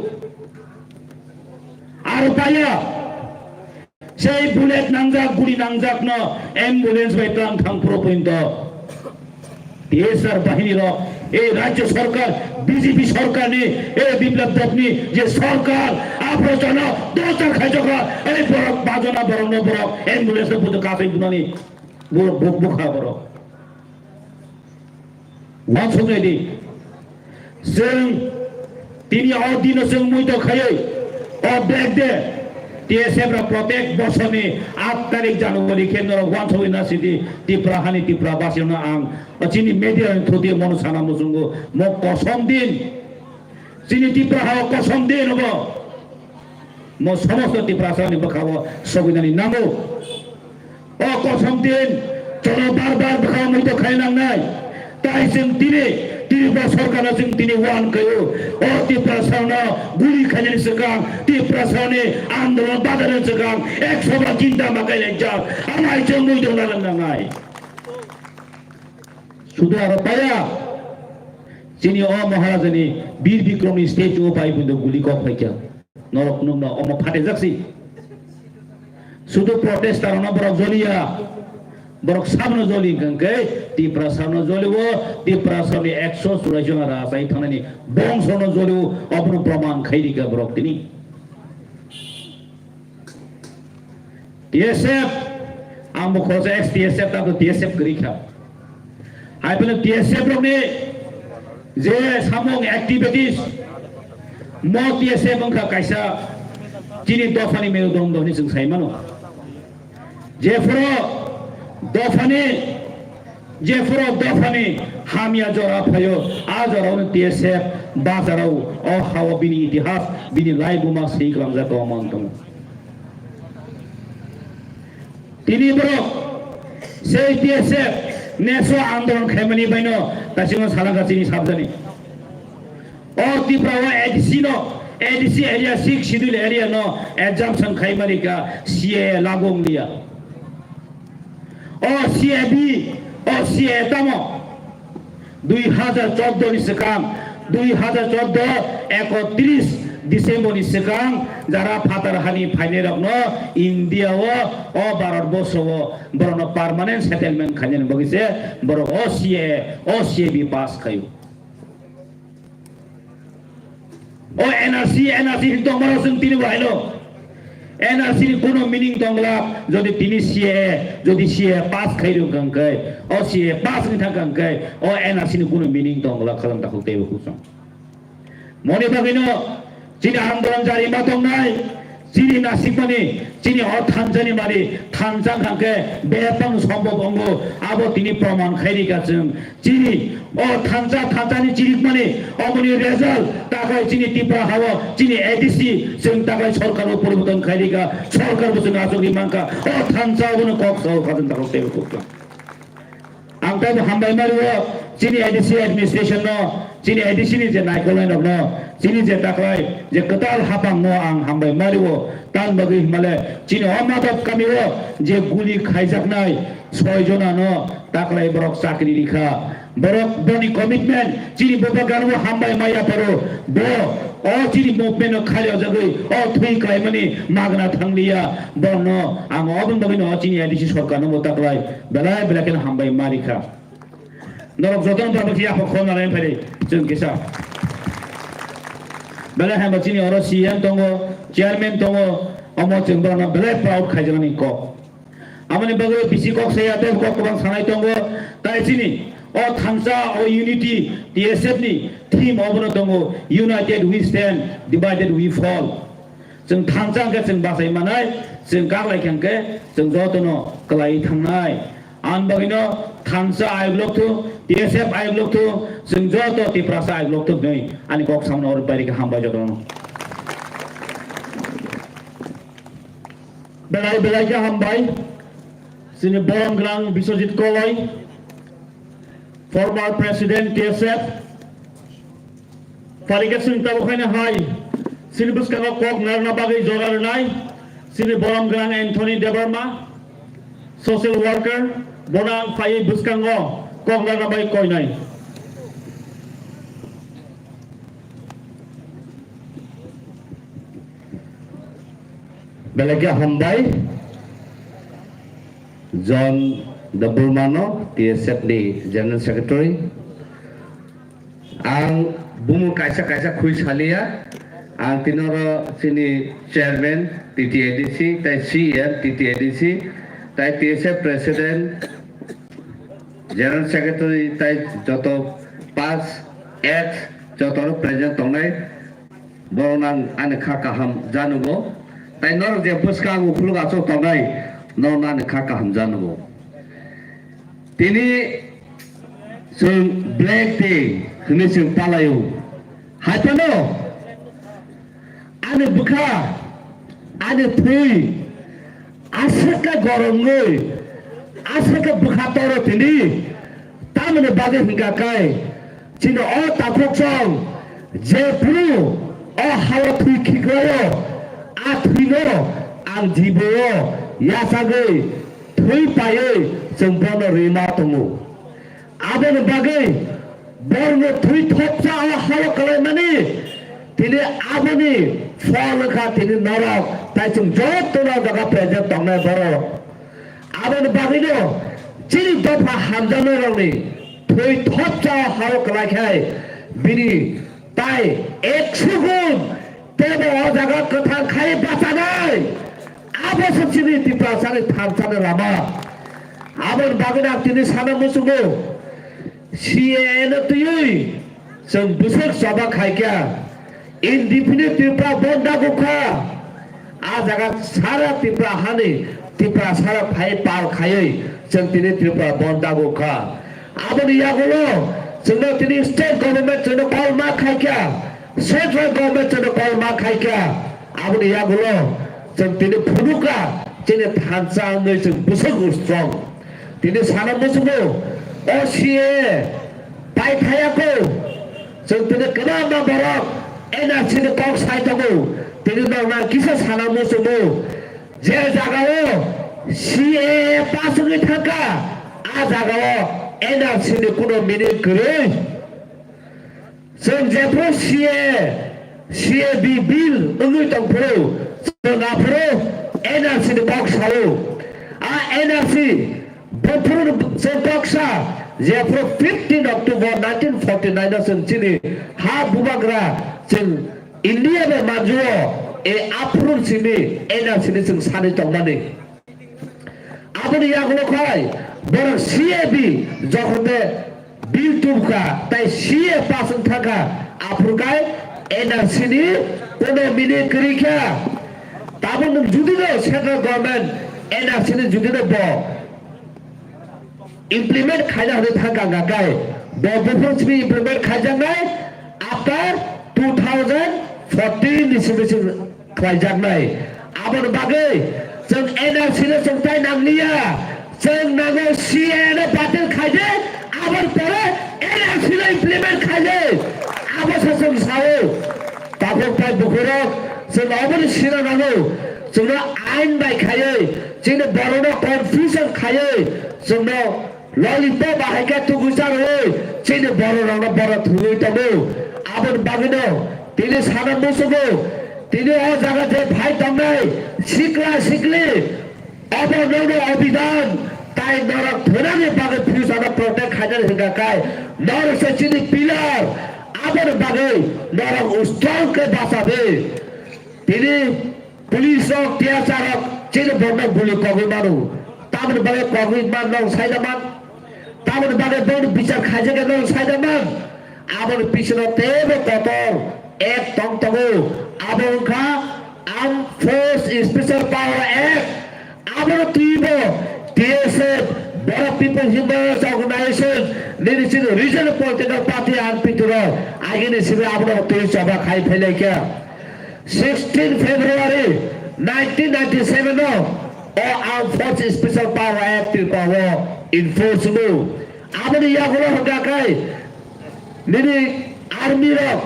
আর পাইয়া সেই বুলেট নাংজাক গুলি নাংজাক ন অ্যাম্বুলেন্স বাইতাম থাংপুরো পর্যন্ত TSR বাহিনীর এই রাজ্য সরকার বিজেপি সরকার নি এই বিপ্লব দপনি যে সরকার আপ্রচন দোচা খাইজকা এই বড় বাজনা বড় বড় অ্যাম্বুলেন্স পুজো কাফি গুনানি বুখা বড় ওয়ান সঙ্গে जों তিনি অদিন जों মুইতো খাই ও ব্যাগ দে TSF ra প্রত্যেক বছরে 8 তারিখ জানুয়ারি কেন্দ্র ওয়ান সঙ্গে না সিটি টিপ্রাহানি টিপ্রা বাসিনা আং চিনি মিডিয়া থুতি মনসানা মুসুঙ্গো ম কসম দিন চিনি টিপ্রাহা কসম দিন হবো ম সমস্ত টিপ্রাসানি বখাবো সবিদানি নামো ও কসম দিন চলো বারবার বখাও মুইতো খাই নাই তাই जों ত্রিপুরা সরকার जों তিনি ওয়ান কয়ো ও ত্রিপুরা গুলি খাইনি সরকার ত্রিপুরা আন্দোলন বাধানের সরকার 100 বার চিন্তা মাগাইলেন যা আমায় जों মুইতো নাই শুধু আর পায়া চিনি ও মহারাজানি বীর বিক্রমী স্টেচু পাই বুঝো গুলি কক ফাইকা নরক নম অম ফাটে যাচ্ছি শুধু প্রটেস্টার বড় জলিয়া বড় সামনে জলি গঙ্গে ত্রিপুরা সামনে জলিব ত্রিপুরা সামনে 100 জন রাজাই থানানি বংশন জলিও অপর প্রমাণ খাইরিকা বড় তিনি TSF ang mo ko sa ex-TSF tato TSF gerika hai pala TSF rokni je samong activities mo TSF angka kaisa chini dofani mero dong dong ni jeng saimano Jefro dofani hamia jora phayo ajaraun TSF bazarau o hawa bini itihas bini laibuma sei kalamja ko montom tini bro sei TSF neso andolon khaimani baino tasimo salaga chini sabjani o tiprawa ADC area 6 schedule area no exemption khaimani ka CA lagong liya o CAB o CA tamo 2014 ni sekang 2014 31 December ni sekang jara phatar hani phaine rokno India o Bharatbors o borono permanent settlement khanen bogise boro o CAB pass khayo o NRC hintong maro sung tini bailo NRC ni kono meaning tongla jodi tini CA pass khairo gangkai o CA pass ni thang gangkai o NRC ni kono meaning tongla khalam ta khute kusong moni bagino chini andolan jari matong nai chini nasikmani chini o thanjani mari thanjang gangkai bepang sombhob ongo abo tini proman khairi kachung chini o thanjani chirikmani omoni result takai chini tipra hawa chini ADC sing takai sarkar poriborton khairika sarkar busun ajogi mangka o thanja uno kok so khadan takok tebe kokla angkai hambai mario chini ADC administration no chini ADC ni je naikolen no chini je takai je katal hapang no ang hambai mario tan bagi male chini omatop kamiwo je guli khaijak nai 6 jona no taklai borok chakri likha borok boni commitment chini boba ganwo hambai maya paro bo o chini movement no khali ajagoi o thui klaimani magna thanglia borno ang obon bagi no chini ADC sarkar no taklai belai belaken hambai marikha norok joton babaki apa khona rai phare chung kisa belai hamba chini oro CM tongo chairman tongo omo chung borno belai proud khaijani ko amani bago bisi kok sayate kok bang sanai tongo tai chini o thangsa o unity TSF ni theme obono tongo united we stand divided we fall chung thangsa ga chung basai manai chung kaklai khangke chung jotono klai thangnai an bagino thangsa ai blok tu TSF ai blok tu chung joto tiprasa ai blok tu nei ani kok samne or bari ka hamba jotono belai ka hambai sini Borom Grang Biswajit Koloi former president TSF Falika sing tabo khaina hai sini buska kok narna bagai jogar nai sini Borom Grang Anthony Debarma social worker bonang phai buskango kok narna bagai koi nai Belaga hambai John the Burmano TSF di General Secretary ang bumu kaisa khui salia ang tinoro sini chairman TTADC tai CM TTADC tai TSF president General Secretary tai joto pas ex joto president tongnai bornang anekha kaham janugo tai nor je buskang upluga so tongnai nornan khaka hamjanu tini sung black tea hune sung palayo hatano ane bukha ane thui asaka gorongoi asaka bukha toro tini tamne bage hinga kai chino o taphok chong je pru o hawa thui khikroyo a thuino ang jibo yasagai thui paye sempono rima tomo abon bagai borno thui thopsa ala hawa kalai mani tini aboni fall kha tini norok tai chung jot tona daga present tongnai boro abon bagai no chini dopa hamjano rongni thui thopsa hawa kalai khai bini tai 100 gun tebe o jaga katha khai bacha nai Abo sa sini tipra sari thansane rama. Abon bagana tini sana musugo. CAN tuyui. Seng busuk sabak kaya. Indefinite tipra bonda gukha. Ajaga sara tipra hani. Tipra sara khai pal khai. Seng tini tipra bonda gukha. Abon iyagulo. Seng tini state government seng call ma kaya. Central government seng call ma kaya. Abon iyagulo. Seng tini punuka. Tini thansa ngai seng busuk strong. Tini sana musugo. OCA. Pai kaya ko. Seng tini kenapa borok. Enak sini kok saya tahu. Tini nama kisah sana musugo. Je jagao. CA pasungi thaka. A jagao. Enak sini kuno minit kere. Seng jepro CA bill ungi tong pro. Seng apro. Enak sini kok saya. Enak sini. Bopur Sempaksa, Jeffro 15 October 1949 sen sini, ha bubagra sen India be majuo, apurun sini, enak sini sen sani tongmani. Apa ni yang lokai, borang CAB, jokote bill tuka, tai CA pasun thaka, apurkai enak sini, kono mini kerja, tabun judino central government, enak sini judino bo. Implement खाया होने था गागाए बहुत भी implement खाया नहीं after 2014 इसी खाया नहीं अब उन बागे जब NRC ने संताई नांगलिया जब नांगो CA ने बातें खाये अब उन परे NRC ने implement खाये अब उसे संसारो ताकि पाय बुकुरो जब अब उन सीना नांगो जब आइन बाई खाये जिन्हें बरोनो confusion खाये जब Lollipop bahaya tu gusar hoi, cina baru orang baru thui tamu. Abon bagino, tini sana musugo, tini orang jaga je bhai tamai, sikli. Abon nono abidan, tai norak thurane bagai fuse ada protect hajar hingga kai, norak secini pilar. Abon bagai norak strong ke basa be. Tini police orang tiasa orang cina borna buli kogi maru. Taman bagai kogi man nong saya man. Taman bagai bon bicar kaja ke nong saya man. Abon pisau tebe kotor, ek tong tongu. Abon ka Armed Force Special Power Act. Abon tibo TSF, Bora People Human Rights Organization, ini sini regional political party ANP itu loh. Akhirnya sini abon tu coba kai phelai kya. 16 February 1997 loh. Armed Force Special Power Act itu kau enforce dulu. Abon yang kalau hendak kai, ini army loh.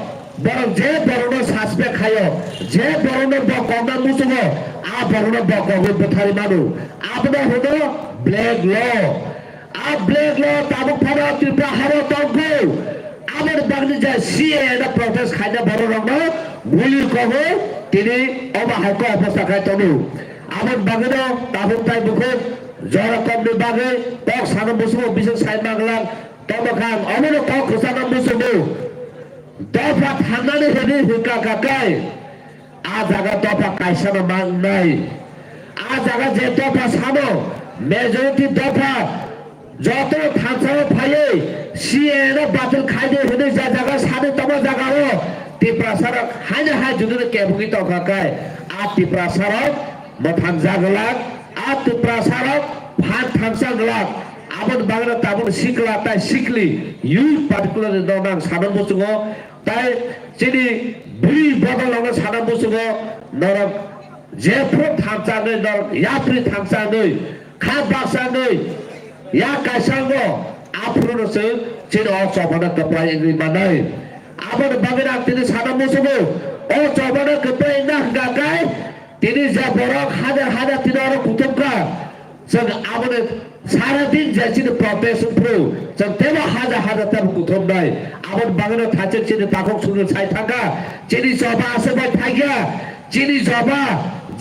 Barang je barono suspect kayo, je barono bakongan musuh, barono bakongan berthari manu. Abon hono black law. Black law tabuk pada tiba haro tangku. Abon bagni je CA na protest kaya barono buli kowe, tini oba hako apa sakai tonu. Abon bagno tabuk tai buku, jara komni bagai, tok sana musuh bisa saya manglang, tobakan, abon tok kesana musuh. Dapat hanane hene hingga kakai, ajaga dapat kaisana mangnai, ajaga je dapat sano, majority dapat, joto thansa paye, CA na batil kaide hene jaga sane tama jaga ho, tiprasarak hanya hai judul kebuki to kakai, tiprasarak mathan jagalak, tiprasarak phan thansa galak. Abon bagna tabon sikla tai sikli you particularly nonang sanan musugo tai sini buri bodol nang sanan musugo norok jepro thamsa nei norok yapri thamsa nei kha baksa nei ya kaisango apro se sini o chobana kapai ingri manai abon bagna tini sanan musugo o chobana kapai na gakai tini ja borok hada tinaro kutubka sang abon सारा दिन जैसे profession pro जब तेरा हाजा तब कुथम नहीं अब बागनो थाचे चीनी पाकों सुनो साइ थाका चीनी जोबा आसे बाय थागिया चीनी जोबा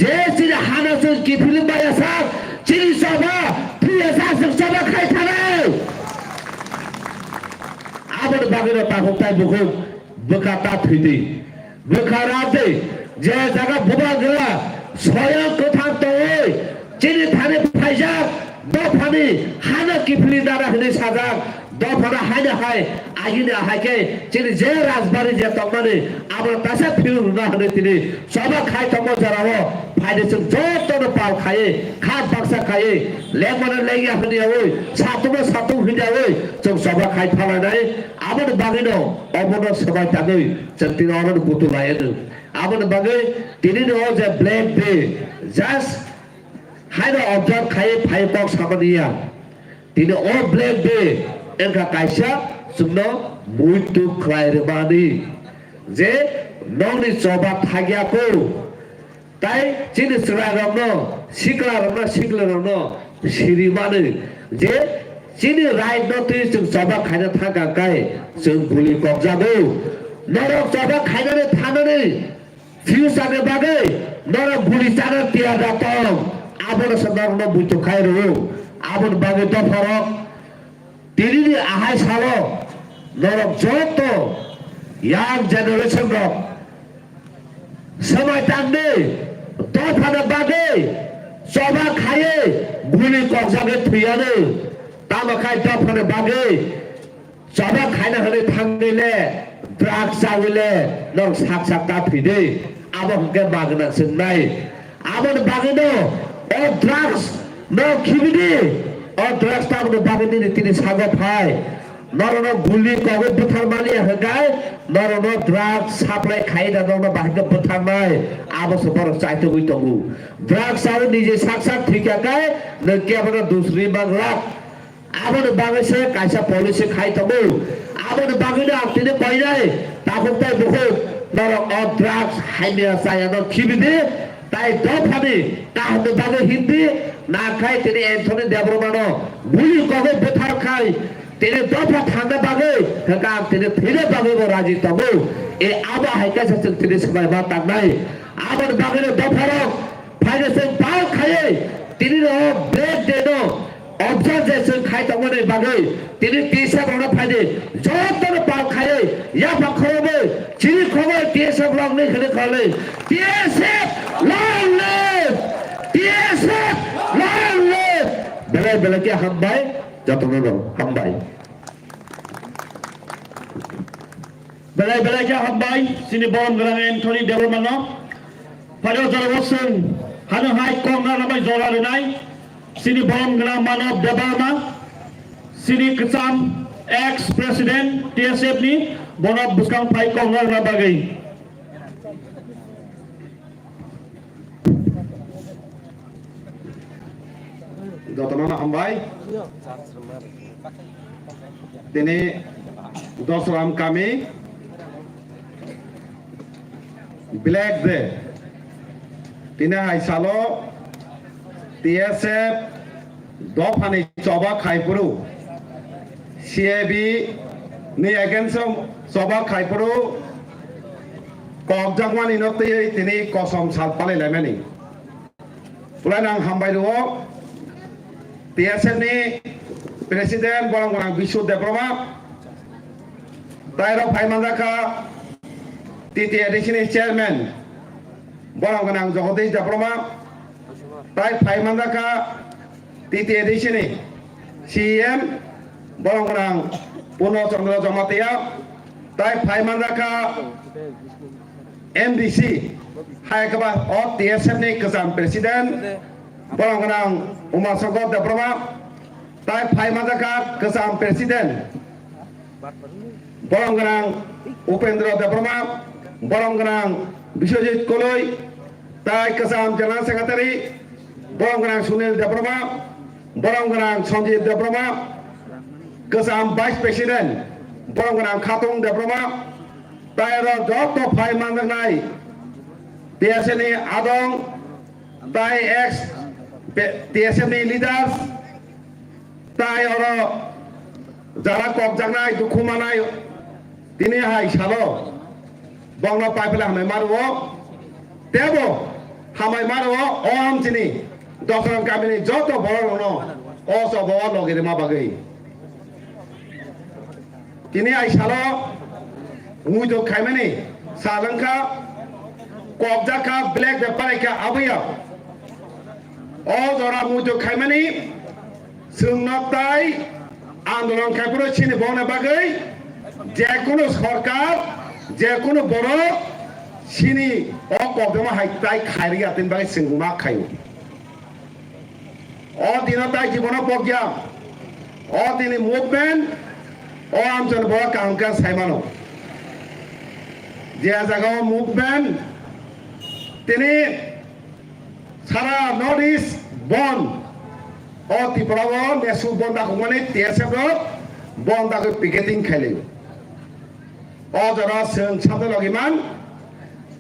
जैसे हाना से की फिल्म बाया साहब चीनी जोबा फिर ऐसा सब जोबा खाई थाने अब बागनो पाकों ताई बुको बुकाता थीदी बुकाराते जैसे जगह बुबा गला स्वयं ফান্তই চিনি থানে ফাইজাক দফানি হানা কিফলি দারা হনে সাজাক দফানা হাইনা হাই আগিনে হাইকে চিনি যে রাজবাড়ি যে তমানে আমরা তাসা ফিউ না হনে তিনি সবা খাই তমো জারাও ফাইদে जों যতন পাও খায়ে খাত বাক্সা খায়ে লেমনে লেগিয়া হনি ওই সাতমে সাতম হইয়া ওই जों সবা খাই ফালানাই আমন বাগিনো অবন সবাই তাগৈ जों তিনি অনন গুতু লায়েন আমন বাগৈ তিনি নো যে black day just hyena observe খায়ে ফাই বক সামানিয়া তিনি অ ব্ল্যাক ডে এনকা কাইসা जोंनो मुइतु ख्लायरमानि जे नौनि सभा थागियाखौ তাই চিনি সিরারমনো সিকলারমনো সিকলারমনো সিরিমাनो जे চিনি राजनैति जों सभा खायना थागाखाय जों गुलि कबजागौ नरक सभा खायनानै थानानै फिउचारनि बागै नरक गुलि जानो तिया दातम आबन सदरनो बुइतु खायरो आबन बागै दफरक तिनिनि आहाय सालो नरक जत यां जेनारेशन रक समय तांदे दफाना बागै सभा खाये गुलि कबजागै थैयानो तामाखाय दफाना बागै सभा खायना हने थांगैले ड्राग्स जागैले नों साक साक ता फैदे आबो हके बागना सोंनाय आबो बागैनो ओ ड्राग्स नो खिबिदि ओ ड्राग्स ताबो बागैनि तिनि सागो फाय नरनो गुलि कगै बुथारमानि हगाय नरनो ड्राग्स साप्लाय खायदा नरनो बाहागो बुथारनाय आबो सबर चाइतो गइतगु ड्राग्स आरो निजे साक साक ठिकाकाय न केबनो दूसरी बागला आबो बागैसे कायसा पलिसि खायतगु आबो बागैनो आतिने पाइनाय ताखुताय बुखु नर अ ड्राग्स हाइनिया सायानो खिबिदि ताई दफानि काहनो बागै हिन्दी ना खाय तिनि एन्थनी देब्रमानो गुलि कगै बुथार खाय तेरे दफा थांना बागै हका तेरे फिरे बागै बो राजी तबो ए आबा हायका सचन तेरे समय बा तागनाय आबन बागै दफारो फाइने से पाल खाये तिनि रो ब्रेक देनो ऑब्जर्वेशन खाय तमने बागै तिनि टीसा बना फाइने जतन पाल खाये या बखरोबे चिनि खबर टीसा ब्लॉग ने खले खले TSA long live TSA long live बेले बेले के हम भाई जतनो हम भाई Belai belai ke hambai sini bon gelang Anthony Debromano pada jarawasan hanu hai kong na namai zora lunai sini bon gelang Manov Debroma sini kesam ex president TSF ni bonop buskang pai kong na bagai যতমানা হামবাই তিনি দশরাম কামি black day তিনি হাইসালো TSF দফানি সভা খাইপুরু CAB नि against सभा खाइपुरु कगजागवानि नते তিনি कसम सालपाले लायमानि पुलाय नां हामबायदो TSF नि प्रेसिडेंट बरंगना विश्व देब्रमा ताइरो फाइमानजाखा टीटीएडीसी नि चेयरमैन बरंगना जगदीश देब्रमा ताइ फाइमानजाखा टीटीएडीसी नि सीएम बरंगना पूर्ण चंद्र जमातिया ताइ फाइमानजाखा एमडीसी हायकबा और टीएसएफ नि गोजाम प्रेसिडेंट बरंगना उमाशंकर देब्रमा ताइ फाइमानजाखा गोजाम प्रेसिडेंट बरंगना उपेंद्र देब्रमा बरंगना विश्वजीत कलई ताइ गोजाम जनरल सेक्रेटारि बरंगना सुनील देब्रमा बरंगना संजीव देब्रमा गोजाम वाइस प्रेसिडेंट बरंगना खातुं देब्रमा ताइरो जत फाइमानजानाय टीएसएफ नि आदं ताइ एक्स टीएसएफ नि लिडार्स ताइ अरो যারা কবজানায় দুখুমানায় তিনি হাই সালো বংলা পাইপেলা হামাই মারো দেব হামাই মারো ও আমচিনি দশরং কামিনি যত বড় ন ও সব লগের মা বাগৈ তিনি আই সালো মুই তো খাইমানি সালংখা কবজাখা ব্ল্যাক ব্যাপারিকা আবৈয়া जरा मुजो खायमानि जोंनाय आंदोलन खायफोर सिनि बावनाय बागै जेकुनु सरकार जेकुनु बर' सिनि कदमा हायताय खायरि आतिन बागै जों मा खायो दिनताय जीवन प्रज्ञा दिनै मुभमेन्ट आमजन बर' काहंका सायमानो जे जागाव मुभमेन्ट दिनै सारा नर्थ इस्ट बन्द त्रिपुराव नेसु बन्दाखौ माने TSF बन्दाखौ पिकेटिं खायलायो जरा जों सानदों लगिमान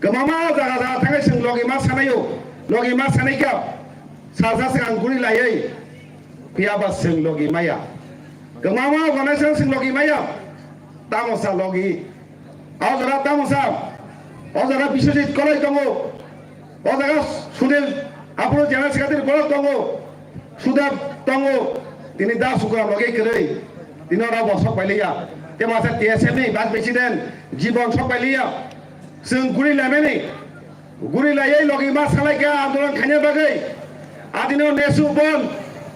गोमामा जागा जागा थाङै जों लगिमा सानायो लगिमा सानायखौ साजासे आंगुरि लायै फैयाबा जों लगिमाया गोमामा गनायजों जों लगिमाया तामसा लगी जरा तामसा जरा बिश्वजित कलेज दङ जरा सुनिल आपनो जेनेरेल सेक्रेटारि बर' दङ सुदाब दङ दिनै दा सुग्रा लगे करै दिनै रावबो सफायलिया तेमासे TSF नि भाइस प्रेसिडेन्ट जीवन सफायलिया जों गुरि लायमानि गुरि लायै लगिमा सालायगा आन्दोलन खायनो बागै आदिनो नेसु बन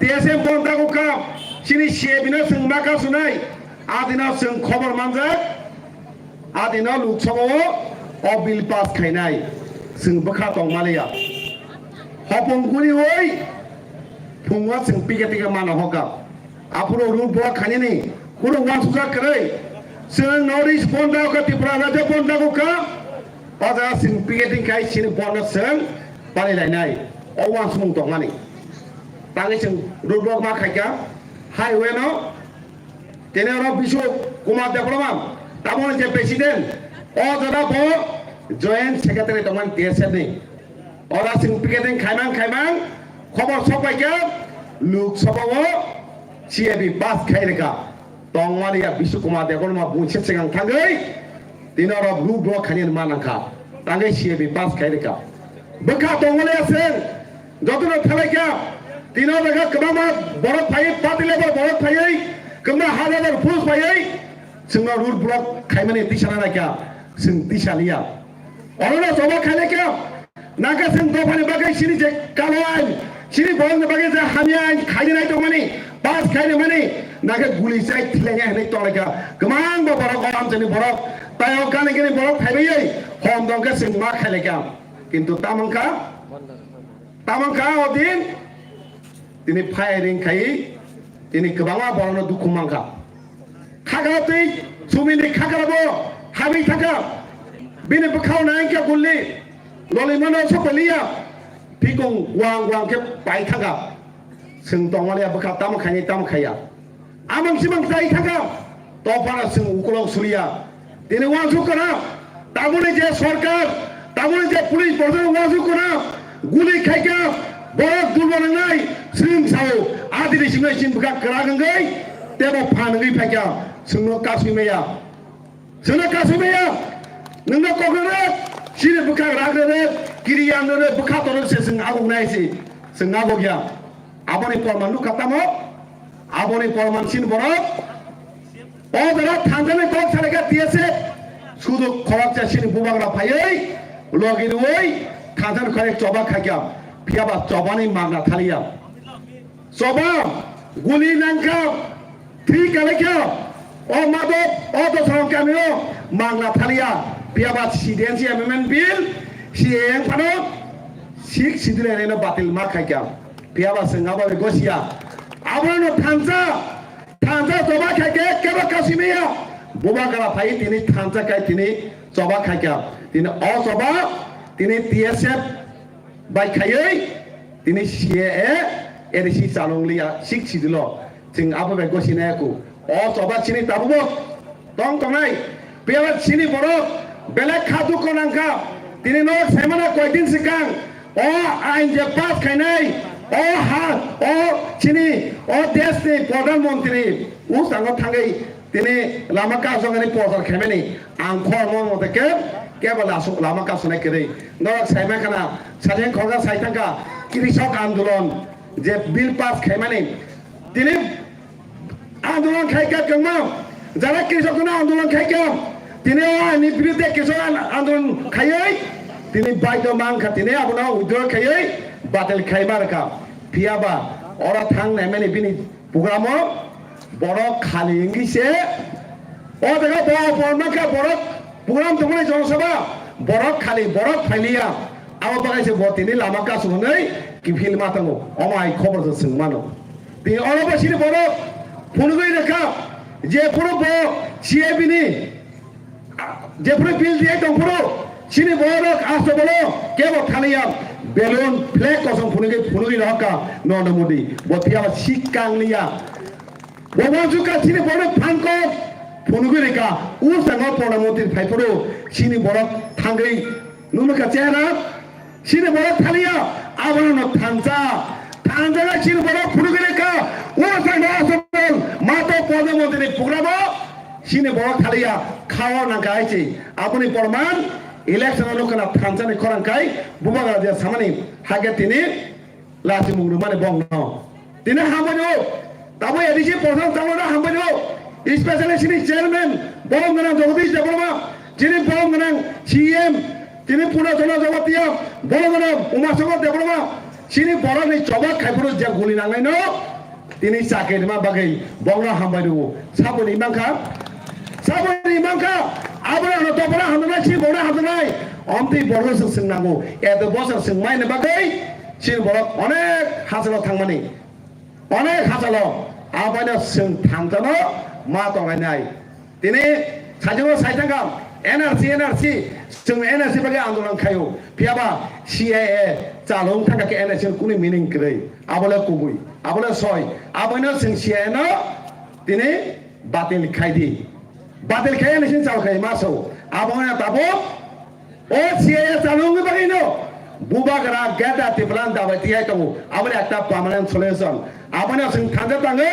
TSF बन दागु काम सिनि सिएबिनो जों माका सुनाय आदिनो जों खबर मानजाक आदिनो लोकसभायाव बिल पास खायनाय जों बोखा दं मालिया हपंगुरि होय फुङा जों पिकेटिं मानो होगा आपरो रुल बा खानिनि कुनो वासुजा करे जों नर्थ इस्ट बन्दा का त्रिपुरा राज्य बन्दा का अजा जों पिकेटिं खाय सिनि बन्द जों बारि लायनाय वास मुं दं मानि तांगे जों रुल बा मा खायगा हाईवे न तेनेरो बिशु कुमार देवरमा तामन जे प्रेसिडेंट जरा बो जॉइंट सेक्रेटारि दंमान TSF नि अरा जों पिकेटिं खायमान खबर सफायगा लोकसभायाव CAB पास खायरेगा तंमारिया विश्व कुमार देवरमा बुंसे सिगां थांगै दिनर ब्लू ब्लक खानिन मानांखा तांगै CAB पास खायरेगा बोखा तंमारिया जों जतनो थालायगा दिनर लगा गोबां बरफ फायै पार्टी लेभेल बरफ फायै गोबां हाजार पुलिस फायै जोंना रुल ब्लक खायमानि दिसाना नायगा जों दिसालिया अरना जमा खायलेगा नागा जों दफानि बागै सिनि जे कालवाइन सिनि बरंनि बागै जे हामियान खायनाय दं माने पास खायनो माने नागा गुलि जाय थिलाया हनै तलायगा गोबां बरफ आमजनि बरफ तायो गाने बरफ फायबै हम दंगा जों मा खायलेगा किन्तु तामंका अदिन दिनै फायरिं खायै दिनै गोबाङा बरनो दुखु मांखा खागातै सुमिनि खागाबो हाबै थाखा बिनि बखावनाय के गुल्ली ललिमनो सपलिया फिगं वां के पाइ थाखा जों दंमालिया बखा ताम खाया आमं सिमं जाय थाखा तफाना जों उकलाव सुलिया दिनै वाजु करा तामुने जे सरकार तामुने जे पुलिस बर्जन वाजु करा गुली खायगा बरफ दुलबनाय सिम साव आदिनि सिमनाय सिम बखा करागंगै तेबो फानगै फायगा जोंनो कासुमेया नोंनो कगरे सिरि बुखा रागरे गिरियानरे बुखा तोरसे जों आगुनायसि जों आगुगिया आबनि परमानु खातामो आबनि परमान सिन बर जरा थांजानाय कक सालेगा TSF सुदु खराकजा सिनि बुबाग्रा फायै लगिरुय थांजान खरे चबा खागिया पियाबा चबानि मागना थालिया चबा गुली नांखा थ्री कालेखा मादक दसरं कामियो मागना थालिया पियाबा सिडेन्सि एमेन्डमेन्ट बिल सिएं फानो सिक सिदिलेनो बातिल मा खायगा पियाबा जोंहाबा गसिया आबनो थांजा जबा खायगे केबा कासिमिया बुबागारा फाय दिनै थांजा खाय दिनै जबा खायगा दिनै जबा दिनै TSF बाय खायै दिनै CAA एरिसि चालंलिया सिक सिदिलो जों आबो गसिनायखौ जबा सिनि ताबुबो तंनाय पियाबा सिनि बर बेलेग खादु कोनांखा दिनै न सायमाना कयदिन सिगां आइन जे पास खायनाय सिनि देशनि प्रधानमन्त्री उसाङाव थाङै दिनै लामा काजंनि प्रचार खायमानि आं खरम मतेके केवल लामा कासुनाय करै नरक सायमाखाना साजें खरगा सायथांका कृषक आन्दोलन जे बिल पास खायमानि दिनै आन्दोलन खायका गंमा যারা কৃষকরা আন্দোলন খাইকা তিনি আইনি বিরুদ্ধে কৃষক আন্দোলন খাইयै তিনি বাইদ মাংখা তিনি আপনার উদ্যোগ খাইयै বাতিল খাইবার কা ফিয়াবা ওরা থাংনাय माने बिनि प्रग्रामाव बरक खालि इंगिसे ओ देखो बरमाखा बरक प्रग्राम दंनाय जनसभा बरक खालि बरक फाइलिया आव बागायसे बतिनि लामा कासुनै कि फिल्मा तंगो अमाय खबर जों मानो बे अरबसिनि बरक फुनगै रेखा जे पुरो बो सीएबीनि जे पुरो बिल दिए दंपुरो सिनि बरक आस्तो बोलो केबो खालिया बेलुन फ्लैग कसम फुनगै रहका नरेंद्र मोदी बतिया सिकांलिया बबाजुका सिनि बरक फानको फुनगै रेखा उसांग प्रधानमंत्री फाइपुरो सिनि बरक थांगै नुनुका चेहरा सिनि बरक खालिया आबरन थांजा सिनि बरक फुनगै रेखा उसांग आस्तो मातो प्रधानमंत्री प्रग्रामो सिनि बरक खालिया खावा नांगायछि आपनि प्रमाण इलेक्शन लोकना थांजानि खरांखाय बुबागा जे सामानि हागे तिनि लासि मुंगु माने बंग तिनि हामबानो दाबो एडिसि प्रधान तावना हामबानो स्पेशली सिनि चेयरमैन बंगना जगदीश देबरमा जिनि बंगना सीएम तिनि पुना जना जगतिया बंगना उमाशंकर देबरमा सिनि बरनि चबा खायपुर जे गुलि नांनाय न तिनि साकेरमा बागै बंगना हामबानो साबनि मांखा आबरा न तबरा हामनाय सि बरा हामनाय अमति बरनो सोंनांगौ एद बसर सोंमायनो बागै सिन बर अनेक हाजल थांमानि अनेक हाजल आबानो सों थांजानो मा दंगायनाय दिनै साजो साइथांगा एनआरसी जों एनआरसी बागै आन्दोलन खायो फियाबा सीएए चालुं थांगा के एनआरसी कुनि मिनिं करै आबले कुबुई आबले सय आबनो जों सीएए न दिनै बातिल खायदि बातिल खाया नसिन चालखाय मासौ आबना ताबो ओ सीएए चालुं बागैनो बुबागरा गेदा तिप्लान दाबायति आइ दङ आबले एकटा पार्मानेन्ट सल्युशन आबना जों थांजा थाङै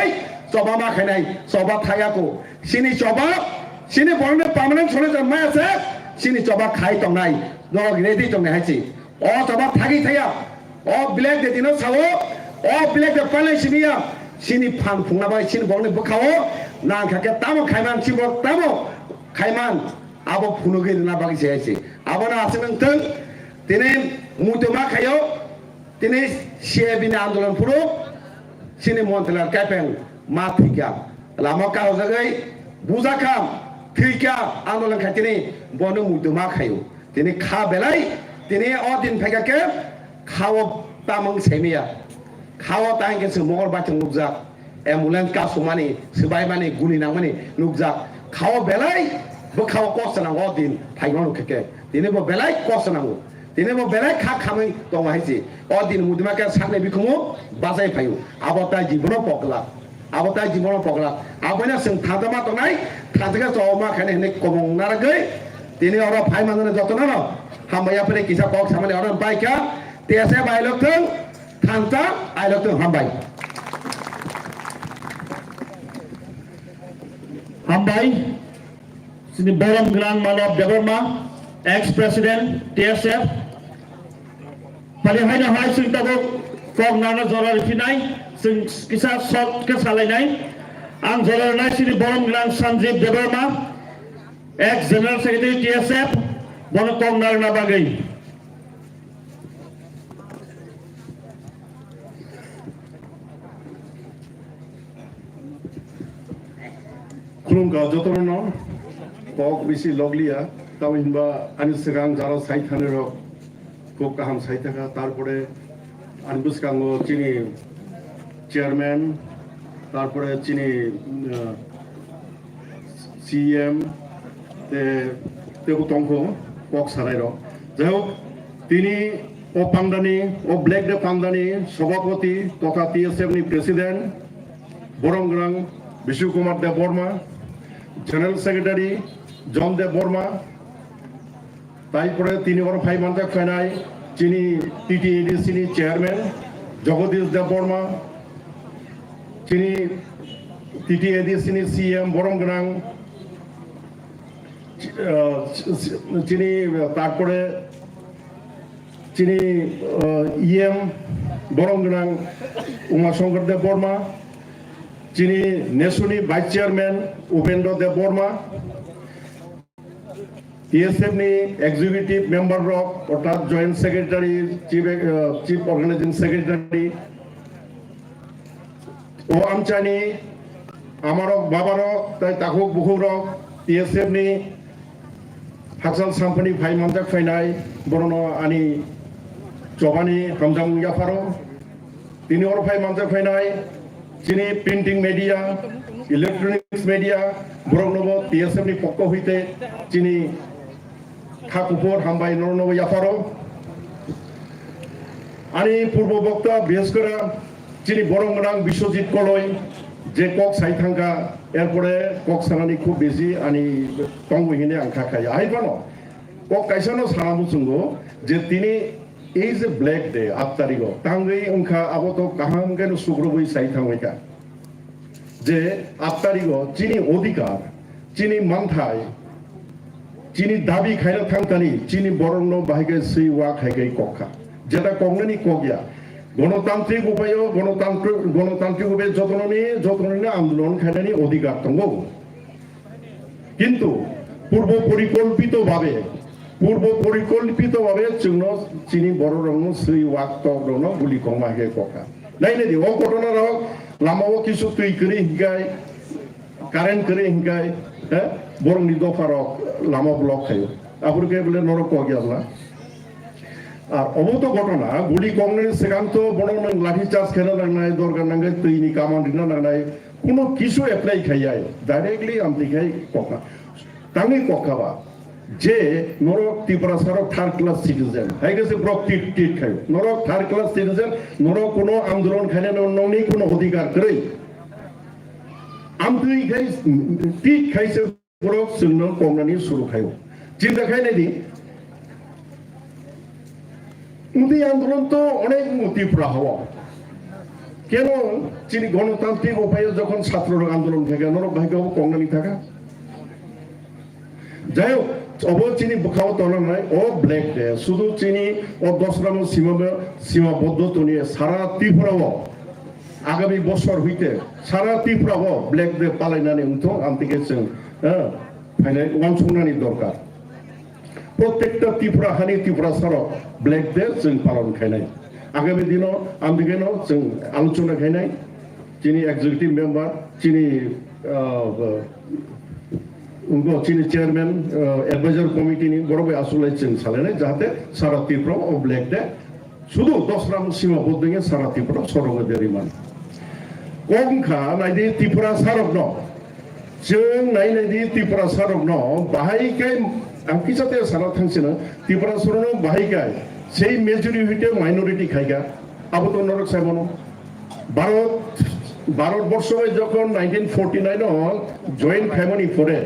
सभा मा खायनाय सभा थायाको सिनि सभा सिनि बरनो पार्मानेन्ट सल्युशन मा আছে सिनि सभा खाय दंनाय नग रेडि दंनाय हायसि अ सभा थागि थाया अ ब्लेक दे दिनो सावो अ ब्लेक दे पाले सिनिया सिनि फान फुंनाबाय सिनि बरनो बखावो नांखाके तामो खायमान सिबो तामो खायमान आबो फुनुगै ना बागि जायसि आबना आसनंथों दिनै मुतमा खायो दिनै सीएबीनि आन्दोलन पुरो सिनि मन्थला कापें मा थिका लामा काव जगै बुजाखाम थिका आन्दोलन खातिनि बनो मुतमा खायो दिनै खा बेलाय दिनै अ दिन फायगाके खाव तामं सेमिया खाव तांगे से महर बाथं नुजा एम्बुलेंस का सुमानि सबायमानि गुलि नांमानि नुजा खाव बेलाय बो खाव कस नांगौ दिन फायगन केके दिनै बो बेलाय कस नांगौ दिनै बो बेलाय खा खामै दं हायसि अ दिन मुदमा के साने बिखुमु बाजाय फायु आबता जीवन पगला आबना जों थादमा तनाय थादगा जमा खाने ने कमं नारगै दिनै अर फाय मानने जतन न हामबाया फरे किसा कक सामाने अर बायका तेसे बायलथों थांता आइलथों हामबाय हामबाय सिनि बरम ग्रान मानव देबरमा एक्स प्रेसिडेंट टीएसएफ फालिहायनो हाय सिंताबो कक नाना जरा रिफिनाय जों किसा शॉट के सालायनाय आं जरानाय सिनि बरम ग्रान Sanjeev Debbarma ex general secretary TSF बनो कक नाना बागै खुलुमगा जतरनो कक बिसि लगलिया तामिनबा आनि सिगां जारा साइथानो रक को काहाम साइथाका तारपरे आनबुसकांगो चिनि चेयरमैन तारपरे चिनि सीएम तेको तंको कक सारायरो जाय তিনি ও পান্ডানি ও ব্ল্যাক ডে পান্ডানি সভাপতি তথা টিএসএফ नि প্রেসিডেন্ট বরমগ্রাং Bishu Kumar Deb Barma general secretary John Deb Barma তাইপরে তিনি ওর ফাই মানজাক ফাইনাই চিনি টিটিএডিসিনি চেয়ারম্যান জগদীশ দেব বর্মা চিনি টিটিএডিসিনি সিএম বরমগ্রাং চিনি তারপরে চিনি ইএম বরমগ্রাং উমাশঙ্কর দেব বর্মা চিনি নেশুনি vice chairman Upendra Deb Barma TSF नि एग्जीक्यूटिव मेंबर रक अर्थात joint secretary chief organising secretary ও আমচানি আমারক বাবারক তাই তাকুক বুহুরক TSF ni Haksal Sampani Pai Manjak Fainai Borono Ani Chobani Hamjang Yafaro Tini Or Pai Manjak Fainai Chini Printing Media Electronics Media Borono TSF ni Pokko Hite Chini Khakupor Hambai Norono Yafaro Ani Purbo Bokta Bieskara Chini Borongrang Bishojit Koloi যে cock সাই থাকা এরপরে cock সানানি খুব বেশি আনি টংবহিনে আংখা খাই আইবানো cock কাইসানো সানামু সুঙ্গো যে তিনি এই যে ব্ল্যাক ডে 8 তারিখ তাঙ্গই অংখা আবত কাহাম কেন সুগ্রবই সাই থাঙ্গইকা যে 8 তারিখ চিনি অধিকার চিনি মানথাই চিনি দাবি খাইনা থাংতানি চিনি বরন্ন বাহিকে সই ওয়া খাইগাই কক্ষা যেটা কংনানি কগিয়া গণতান্ত্রিক উপায় গণতান্ত্রিক উপায়ে যতননি আন্দোলন খাইনানি অধিকার দङ কিন্তু পূর্ব পরিকল্পিতভাবে जोंनो চিনি বড় রং সই ওয়াক তগ্রনো গুলি কমাহে ককা নাইনে দি ও ঘটনা রক লামাও কিছু তুই করে হিগাই কারেন্ট করে হিগাই হ্যাঁ বরংনি দফারক লামা ব্লক খায় আপুরকে বলে নরক কগিয়ালা আর অবত ঘটনা গুলি কংগ্রেস সেখান্ত বড় লাঠি চার্জ খেলা নাংনাই দরকার নাঙ্গাই তৈনি কামান দিনা নাংনাই কোনো কিছু অ্যাপ্লাই খাইয়াই ডাইরেক্টলি আমতি খাই ককা তাঙ্গি ককাবা যে নরক ত্রিপুরা সারক থার্ড ক্লাস সিটিজেন হাই গেছে ব্রক টিট খাই নরক থার্ড ক্লাস সিটিজেন নরক কোনো আন্দোলন খাইনা ননি কোনো অধিকার করে আমতুই খাই টিট খাইছে ব্রক সিগনাল কংনানি শুরু খাইও চিন্তা খাই নাই দি উদি আন্দোলন তো অনেক তীব্র হওয়া কেন চিনি গণতান্ত্রিক উপায়ে যখন ছাত্ররা আন্দোলন থাকে নরক ভাইকে কংনানি থাকা যাই হোক অব চিনি বুখাও তনা নাই ও ব্ল্যাক ডে শুধু চিনি ও 10 রাম সীমাবদ্ধ তনিয়ে সারা ত্রিপুরাও আগামী বছর হইতে সারা ত্রিপুরাও ব্ল্যাক ডে পালাইনানি উঠো আমতিকে जों ফাইনাল অংশগ্রহণের দরকার প্রত্যেকটা ত্রিপুরা হানি ত্রিপুরা সারক ব্ল্যাক ডে जों পালন খাইনাই আগামী দিনও আমদিকেনো जों আলোচনা খাইনাই চিনি এক্সিকিউটিভ মেম্বার চিনি उनको चीनी चेयरमैन एडवाइजर कमिटी नि बरोबर आसुलाई जों सालायनाय जाहाथे सारा त्रिपुरा ओ ब्लैक डे शुधु 10 राम सीमाबद्धङै सारा त्रिपुरा सरंगो देरिमान कंखा नायदि त्रिपुरा सारक न जों नायनायदि त्रिपुरा सारक न बाहायखाय आं किसाते सारा थांसिनो त्रिपुरा सरनो बाहायखाय সেই মেজরিটি মাইনরিটি খাইগা আবত নরক সাইবনো ভারতবর্ষে যখন 1949 জয়েন্ট ফ্যামিলি পরে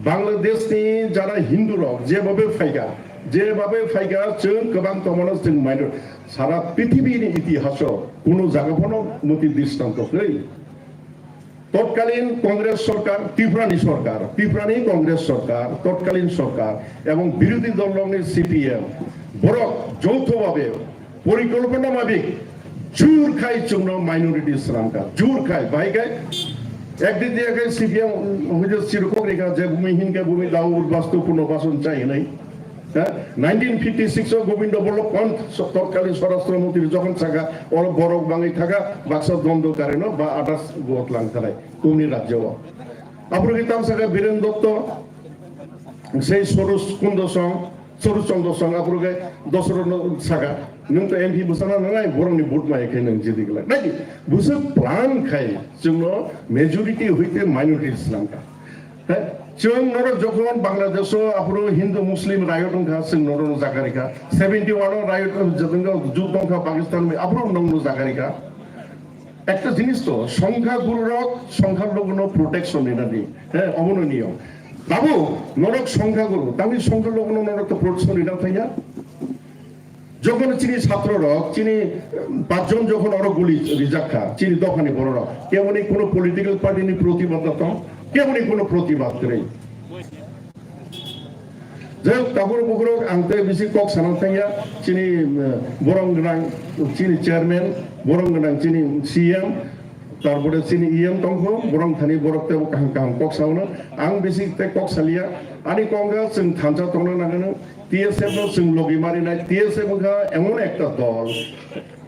বাংলাদেশনি যারা হিন্দু রক যেভাবে ফাইগা जों गोबां तमानो जों माइनर सारा पृथ्वीनि इतिहासाव কোনো জায়গাफोराव मति दृष्टान्त गै তৎকালীন কংগ্রেস সরকার ত্রিপুরানি কংগ্রেস সরকার তৎকালীন সরকার এবং বিরোধী দলনি সিপিএম বরক যৌথভাবে পরিকল্পনা মাফিক জোর খাই जोंनो माइनरिटी শ্রমকা জোর খাই ভাইগাই একদিন দিয়ে খাই সিপিএম হইছে চিরকক রেখা যে ভূমিহীনকে ভূমি দাও বাস্তু পুনর্বাসন চাই নাই 1956 গোবিন্দ বল্লভ পন্থ তৎকালীন স্বরাষ্ট্রমন্ত্রী যখন থাকা ওর বরক বাঙাই থাকা বাক্সা দ্বন্দ্ব কারণ বা আদাস গোট লাংথানাই কোনি রাজ্য আপনার তাম থাকা বীরেন দত্ত সেই সরুচন্দ্র সং আপনার দশরথ থাকা नों तो एमपी बुसाना नङा बरंनि भोट मायखाय नों जिदिगला नायदि बुसो प्लान खाय जोंनो मेजरिटी हইতে माइनरिटी इस्लामका जों नर जखन बांग्लादेशो आपरो हिंदू मुस्लिम रायट ओंखा जों नर जागारिका 71 रायट जदंगा जुद्धंखा पाकिस्तान में आपरो नंगनो जागारिका একটা জিনিস তো সংখ্যাগুরুরক সংখ্যালঘুনো প্রোটেকশন এনাদি হ্যাঁ অমননীয় বাবু নরক সংখ্যাগুরু তামি সংখ্যালঘুনো নরক তো প্রোটেকশন এটা থাইয়া যখন চিনি ছাত্ররক চিনি পাঁচজন যখন আরো গুলি রিজাক্কা চিনি দফানি বড়রা কেমনই কোনো পলিটিক্যাল পার্টি নি প্রতিবাদতা কেমনই কোনো প্রতিবাদ করে যাই তারপর বগুড়ো আনতে বেশি কক সানান থাইয়া চিনি বরংগ্রাং চিনি চেয়ারম্যান বরংগ্রাং চিনি সিএম তারপরে চিনি ইএম টংখ বরং থানি বরকতে কাহাম কক সাউনো आं बेसि কক सालिया आनि कंगा जों थानजा तंनो नागानो টিএসএফ जों লগি मारिनाय টিএসএफ का एमन একটা দল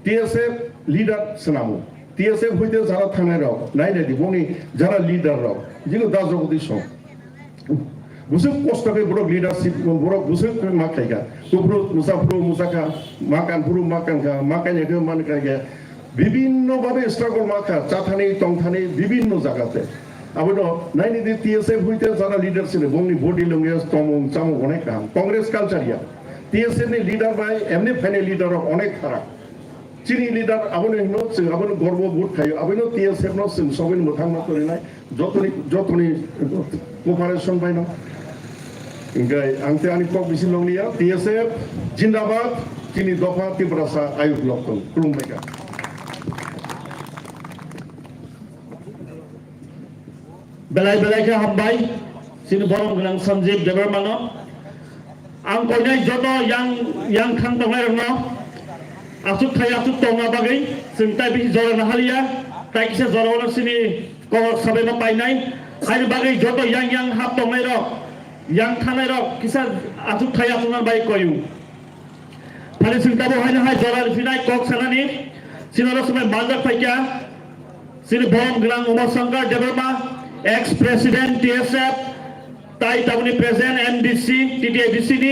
টিএসএফ লিডার সানামু TSF হইতে যারা থানায় রক নাই নাই বনি যারা লিডার রক যেগুলো দাস জগদীশ বুঝে কষ্ট করে বড় লিডারশিপ বড় বুঝে মাখাইগা কুপুরু মুসাফুরু মুসাকা মাকানপুরু মাকানকা মাকাইনাকে মানকাইগা বিভিন্নভাবে স্ট্রাগল মাখা চাথানি টংথানি বিভিন্ন জায়গাতে আবার নাই নিদি TSF হইতে যারা লিডার ছিল বংনি বডি লঙ্গে তমং চামং অনেক কাম কংগ্রেস কালচারিয়া TSF ni লিডার বাই এমনি ফাইনাল লিডার অনেক ফারাক চিনি লিডার আবনে হিনো जों আবনে গর্ব বোধ খায় আবনে TSF नो जों সবেন মোথাং মতরি নাই যতনি কোপারেশন বাইনো इंगाय आंते आनी कक बिसि लंगलिया TSF जिंदाबाद चिनी दफा तिब्रासा आयुब लक्कन खुलुमबायगा बेलाय के हामबाय सिनि बरम गोनां सन्जीब देबरमानो आं कयनाय जत yang खां दंनाय रंनो आसुक तंगा बागै जों ताय बि जराना हालिया ताय किसे जरावनो सिनि कवर साबेनो पाइनाय आरो बागै जत yang हाब दंनाय र yang थानाय र किसा आसुक थाना बाय कयु फाले जों दाबो हायनो हाय जरा फिनाय कक सानानि सिनरो समय मालदार फाइका सिनि बरम गोनां Umashankar Debbarma ex president TSF ताई ताबुनि प्रेसिडेंट MDC TTIBC नि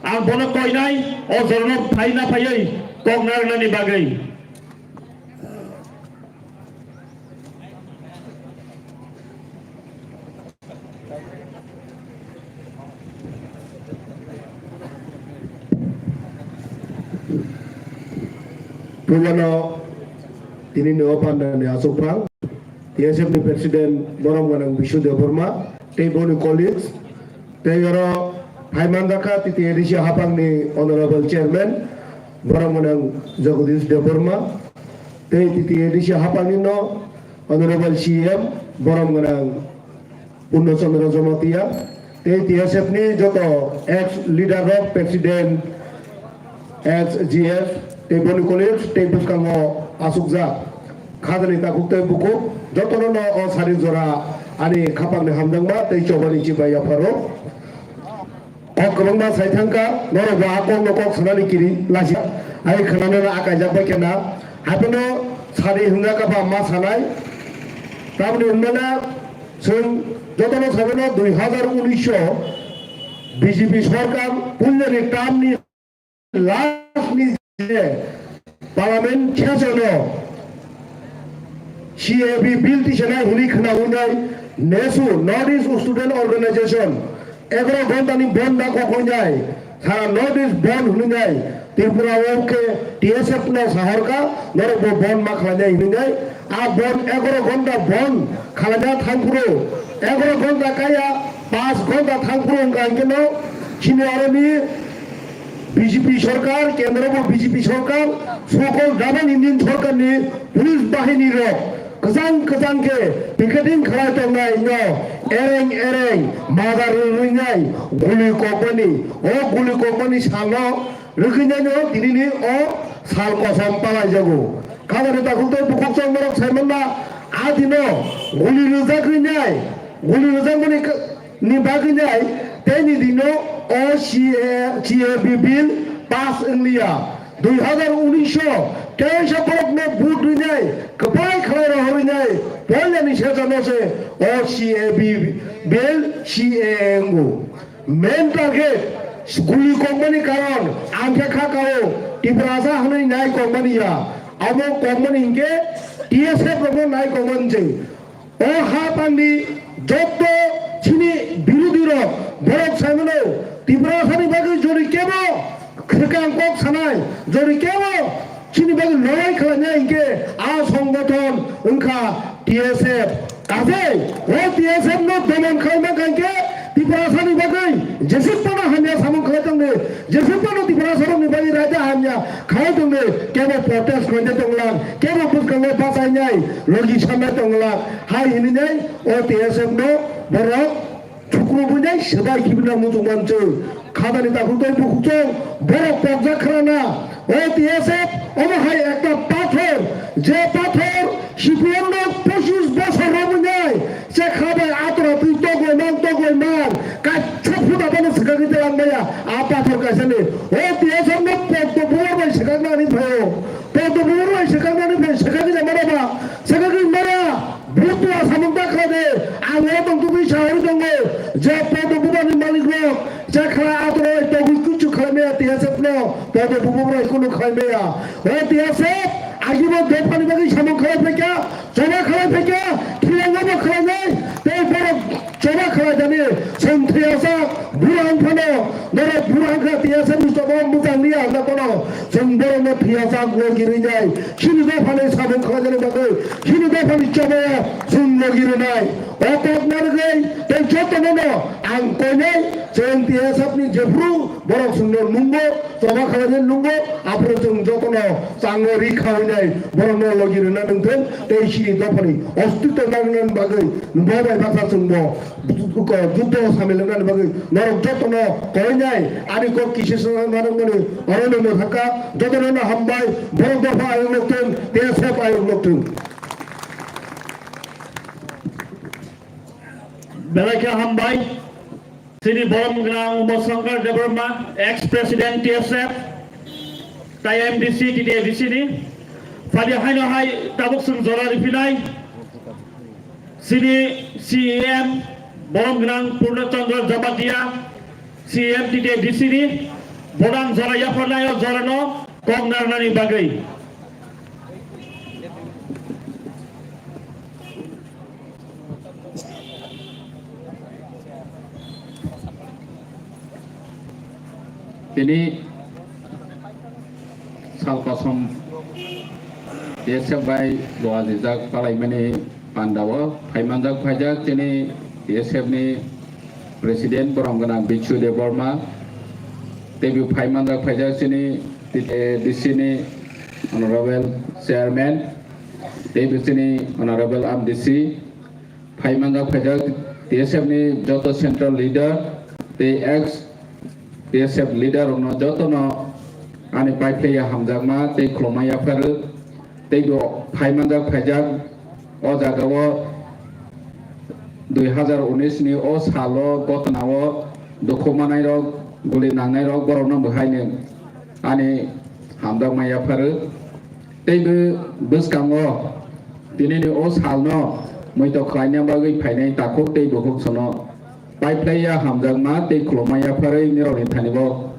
आं बनो कयनाय अ जरनो फाइना फायै कक नारनानि बागै Purwano ini Nopan dan Asupang TSF ni Presiden Borom Ganang Bishu Deborma tei boni colleagues tei yoro Haimandaka titi edisi hapang ni Honorable Chairman Borom Ganang Jagadish Deborma tei titi edisi hapang ni no Honorable CM Borom Ganang Purno Chandra Jomatia tei TSF ni joto ex leader of Presiden ex GF tei boni colleagues tei buskango asukja खादनि ताकुते बुको जतनो न अ सारि जरा आनि खापांनि हामदोंबा तै चौबानि चिबाया pharaoh अकरंबा साइथांका नरो बाहाकं नकक सनानि किरि लासि आइ खनानो आकाय जाबाय केना हाबनो सारि हुंगा काफा मा सानाय ताबनि उन्नना जों जतनो साबनो 2019 बीजेपी सरकार पुन्यनि टार्मनि लास्टनि parliament छेसनो CAB bill tisana huni khana unai nesu North East Student Organization 11 ঘন্টানি বন্ধ কখন যায় সারা নর্থ ইস্ট বন্ধ হয়ে যায় ত্রিপুরা ওকে TSF না শহরকা নরব বন্ধ মা খালা যায় হয়ে যায় আর বন্ধ 11 ঘন্টা বন্ধ খালা যা থামপুরো 11 ঘন্টা কায়া 5 ঘন্টা থামপুরো কেন চিনি আরনি বিজেপি সরকার কেন্দ্র বিজেপি সরকার সকল ডাবল ইঞ্জিন সরকার নিয়ে পুলিশ বাহিনীর गोजान के पिकेटिंग खालाय तंनाय नो एरें मादार रुइनाय गुली कोकमानि सानो रोखिनायनो दिनिनि अ साल कसम पालाय जागो खाबानि ताकुलते बुखक संगरक साइमना आदिनो गुली रोजागरिनाय नि बागिनाय तेनि दिनो अ CAB बिल पास इंलिया 2019 कैसा पड़क में बूट जाए कपाई खड़े रह जाए पहले निशे जाने से और CAB बिल CANगो मेन टारगेट गुली कंपनी कारण आंखे खा करो टिपरासा हमें नाई कंपनी या अब कंपनी इनके TSF को नाई कंपनी से और हाँ पांडी जब तो चीनी बिरुदी रो बरक सामने टिपरासा नहीं बाकी जोड़ी केवो खरकांग कोक सनाय जोड़ी केवो चिनी बागै लड़ाई खालामनाय इनके आ संगठन उनका TSF काजे वो TSF नो दमन खालामना कांके टिपरासानि बागै जेसेबानो हान्या सामन खालामदोंनो जेसेबानो टिपरासानि बागै राजा हान्या खालामदोंनो केबो प्रोटेस्ट खालामदों दंलां केबो बुसखांनाय बासायनाय लगी सामनाय दंलां हाय हिनिनाय ओ TSF नो बरक छुक्रुबुनाय सबाय किबिना मुजुमानजो खादानि ताकुलते बुखुजों बरक पगजा खालामना ओ TSF অবহাই একটা পাথর যে পাথর শিপিয়ান্ন 25 বছর রমজায় সে খাবে আতরা তুই তগো মান কাচ্চা ফুটা বানো সেখানে লাগবায়া আ পাথর কাছেনে ও TSF নো পদ্ম বুড়াই সেখানে আনি ভাই পদ্ম বুড়াই সেখানে আনি ভাই সেখানে মারাবা सावरी दङ जे पद बुबानि मालिकनो जे खाला आदर तगु कुचु खालामया टिएसएफनो पद बुबाब्रा इखौनो खालामया ओ टिएसएफ आगिबो देफानि बागै सामो खालामफैका जमा खालामफैका खिलांगबो खालामनाय ते बर जमा खालामदानि संथ्रियासा बुरांफानो नरे बुरांखा टिएसएफ मुस्तबा मोजांनि आंना कोनो जों बरनो टिएसआ गगिरिनाय खिनि देफानि सामो खालामनाय बागै खिनि देफानि जमाया जों गगिरिनाय अतक नारगै ते जतननो आं कोनै जों टिएसएफनि जेफ्रु बरक सुंदर मुंगो जमा खालामनाय लुंगो आफरो जों जतनो सांगो रिखावनाय बरनो लगिरिना नोंथों ते सिनि दफानि अस्तित्व नांगोन बागै नुबाय भाषा जोंबो जुद्ध सामिलनानै बागै नरक जतनो कयनाय आनि को किसिसन नारंगनि अरनो थाका जतनो हामबाय बरक दफा आयोग लोकथों टिएसएफ आयोग लोकथों Belaka Hambai, Sini Boromgra Umosangkar Debrma, ex-president TSF, Tai MDC TDA di sini, Fadi Haino Hai Tabuk Sun Zora Ripinai, Sini CEM Boromgrang Purna Chandra Jabatia, CEM TDA di sini, Bodang Zora Yaparnayo Zorano, Kongnar Nani Bagai. Ini sal kosong TSF by doa dijak palai mani pandawa paimanjak pajak ini TSF ni Presiden Boromgana Bichu Deborma tebi paimanjak pajak sini di sini Honorable Chairman tebi sini Honorable MDC paimanjak pajak TSF ni joto Central Leader TX TSF leader ono jotono ani paipleya hamjagma tei khlomaya phar tei do phaimanjak phaijak o jagao 2019 ni o salo gotnao dokhomanai rok guli nangnai rok borokno bhaine ani hamjagmaya phar tei bwskango dinini o salno moito khlaina bagui phainai takhok tei bokhok sono Paiplaya hamjagma tei khlomaya pharai nironi thanibo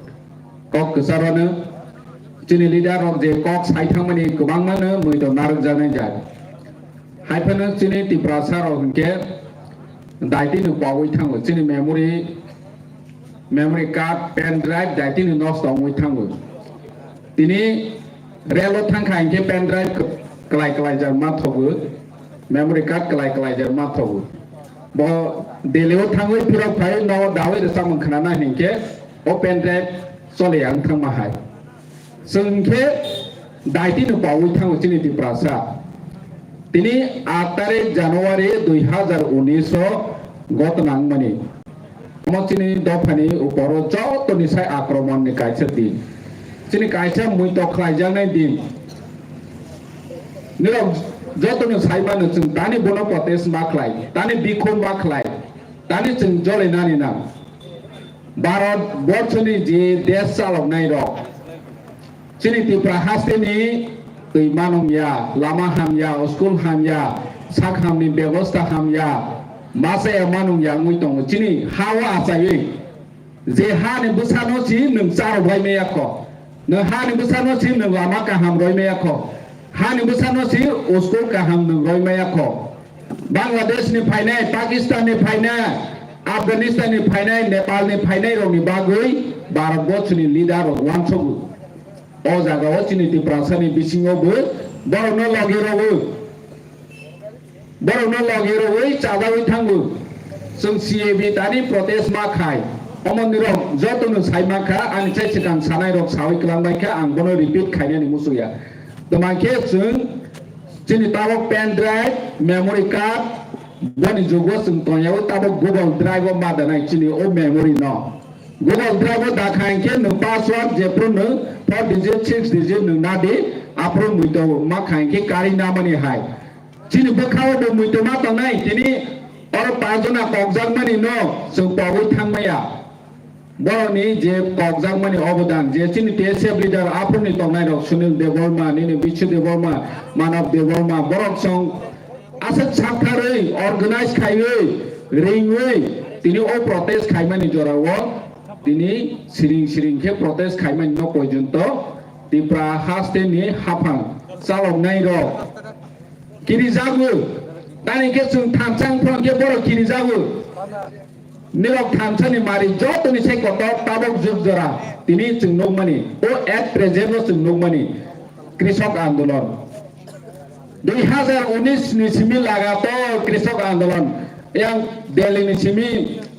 kok ksarano chini leader rok je kok saithangmani kwbangmano moito narakjaknai jak haifano chini tiprasa rok hingke daitini pawui thango chini memory card pen drive daitini nosto ongui thango tini relo thangkha hingke pen drive klai klai jak mathogo memory card klai klai jak mathogo bo deleo thangoi phirok phai no dawai resam khanana hingke open drive chole ang thangma hai sungke daiti no pawui thango chini ti prasa tini 8 January 2019 gotnang mani mochini dofani uporo joto ni sai akromon ni kaisa din chini kaisa muito khlai janai din nirok jotono saibano chung tani bono protest maklai tani bikhon maklai tani chung jole nani nam Bharat borchoni je desh chaloknai rok chini tipra hasteni tui manumya lama hamya school hamya sak hamni ব্যবস্থা hamya mase manumya ngui tong chini hawa achai je hani busano chi nung charo bhai me yakho no hani busano chi nung lama ka ham roi me yakho hani busano si school ka ham nung roi me yakho Bangladesh ni phainai Pakistan ni phainai Afghanistan ni phainai Nepal ni phainai rok ni bagui Bharat borch ni leader rok wanchogu o jagao chini ti prasani bisingo bo borono logero chadawi thangu sung CAB tani protest ma khai omoni rok jotono saima kha ani chai chikang sanai rok sawi klangbai kha ang bono repeat khaina ni musuya tomake sung chini tabok pen drive memory card boni jogo sung tonyaw tabok Google Drive ma danai chini o memory no Google Drive da khainke no password je pro no 4 digit 6 digit no nadi apro muito ma khainke kari namani hai chini bokhaw do muito ma tongnai tini or pajona kokjagmani no sung pawui thangmaya boroni je kokjagmani obodan je chini TSF leader aproni tongnai rok Sunil Deborma nini Bichu Deborma Manav Deborma borok song asat sakharei organize khaiwe ringway tini o protest khaimani jorao tini siring ke protest khaimani no porjonto tipra haste ni hafang salok nai ro kiri jagu tani ke chung thamchang phon ke boro kiri jagu nilok thamchani mari jotoni se kotok tabok juk jora tini chung nokmani o at present no chung nokmani কৃষক আন্দোলন 2019 ni simi lagator কৃষক আন্দোলন yang Delhi ni simi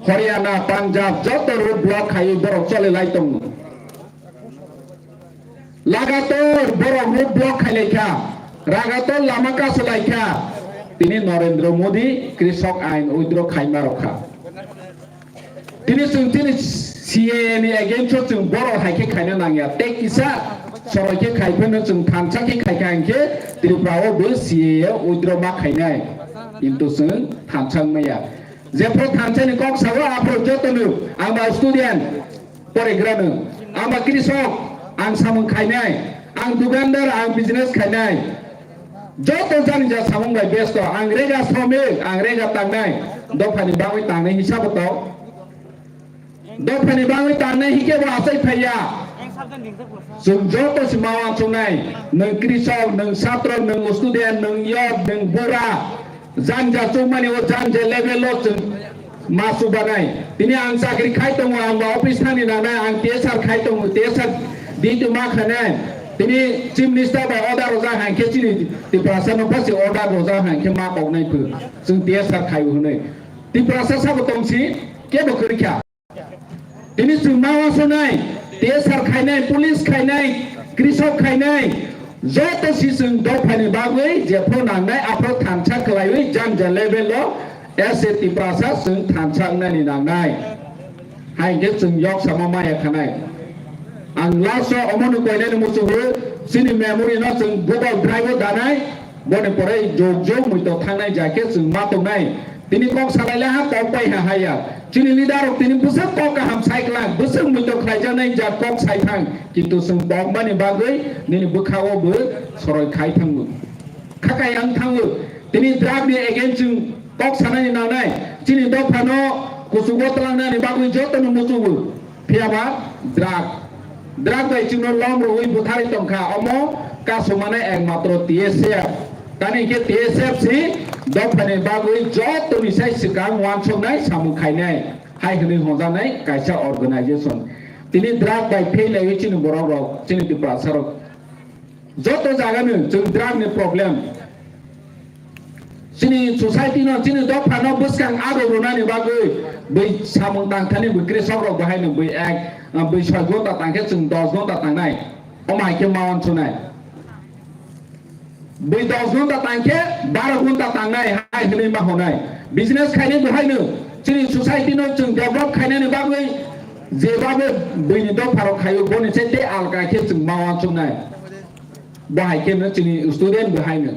Haryana Punjab joto road block khai borok chole laitong lagator borok road block khai kha ragator lama ka solai kha tini Narendra Modi কৃষক আইন উইদ্র Khaimah রক্ষা tini CAA ni against chung borok haike khaina nangya tek isa সরকে খাইফেন जों थानसाखि खायखांखे त्रिपुराओ बे CAA Udra मा खायनाय কিন্তু जों थानसांमाया जेफ्रो थानसानि कक सावा आफो जतनु आंबा स्टुडेन्ट फरायग्रानो आंबा कृषक आं सामोन खायनाय आं दुकानदार आं बिजनेस खायनाय जत जानि जा सामोन बाय बेस्ट आं रेगा श्रमिक आं रेगा तांनाय दफानि बावै तांनाय हिसाबतो दफानि बावै तांनाय हिके वासै फैया जों जतो सिमावा चुनाय नों कृषक नों छात्र नों स्टुडेन्ट नों यथ नों बुरा जानजा चुमानि ओ जानजे लेभेल जों मासु बानाय दिनै आं साख्रि खाय दङ आं अफिस थानि नानाय आं टेसार खाय दङ टेसार दिनै मा खानाय दिनै चिफ मिनिस्टार बा अर्डार रोजा हांखे चिनि तिप्रासा न फासि अर्डार रोजा हांखे मा बावनाय फो जों टेसार खाय होनै तिप्रासा साबो दंसि केबो खरिखा दिनै जों मावा सुनाय टेसार खायनाय पुलिस खायनाय कृषक खायनाय जत सिसुं दफानि बागै जेफ्रो नांनाय आफ्रो थानसा खलायै जानजा लेभेल एसे तिप्रासा जों थानसांनानि नांनाय हायगे जों यक सामा माया खानाय आं लासो अमनु कयनानि मुसुबो सिनि मेमोरि न जों गुगल ड्राइव दानाय बने परे जोग जोग मुइतो थांनाय जाके जों मातंनाय दिनै कक सालायला हा कक पाइहा हाया चिनि लिडार दिनै बुसा कक हाम साइक्ला बुसा मुइतो खायजानाय जा कक साइथां किन्तु जों बगमानि बागै दिनै बुखावबो सरय खायथांबो खाखाय आं थाङो दिनै ड्रागनि एगेन्स्ट जों कक सानायनि नानाय चिनि दफानो कुसुगो तलांनानि बागै जतनो मुसुबो फियाबा ड्राग बाय चिनो लम रoi बुथारि तंखा अमो कासमाने एकमात्र TSF तानि के TSF सि दफानि बागै जतनि साइ सिगां वानसनाय सामु खायनाय हाय होनै हजानाय कायसा अर्गानाइजेशन दिनै ड्राग बाय फेलायै चिनि बर'राव चिनि तिप्रासाराव जत जागानो जों ड्रागनि प्रब्लेम चिनि ससाइटि न चिनि दफानो बुसकां आरो रुनानि बागै बै सामु दांथानि कृषकराव बाहायनो बै एक बै 6 घन्टा तांखे जों 10 घन्टा तांनाय अमायके मावन सुनाय बै 10 घन्टा तांखे 12 घन्टा तांनाय हाय होनै मा होनाय बिजनेस खायनो बहायनो चिनि ससाइटि न जों डेभलप खायनानि बागै जेबाबो बैनि दफाराव खायो बनिसे ते आलगाखे जों मावन सुनाय बाहायके न चिनि स्टुडेन्ट बहायनो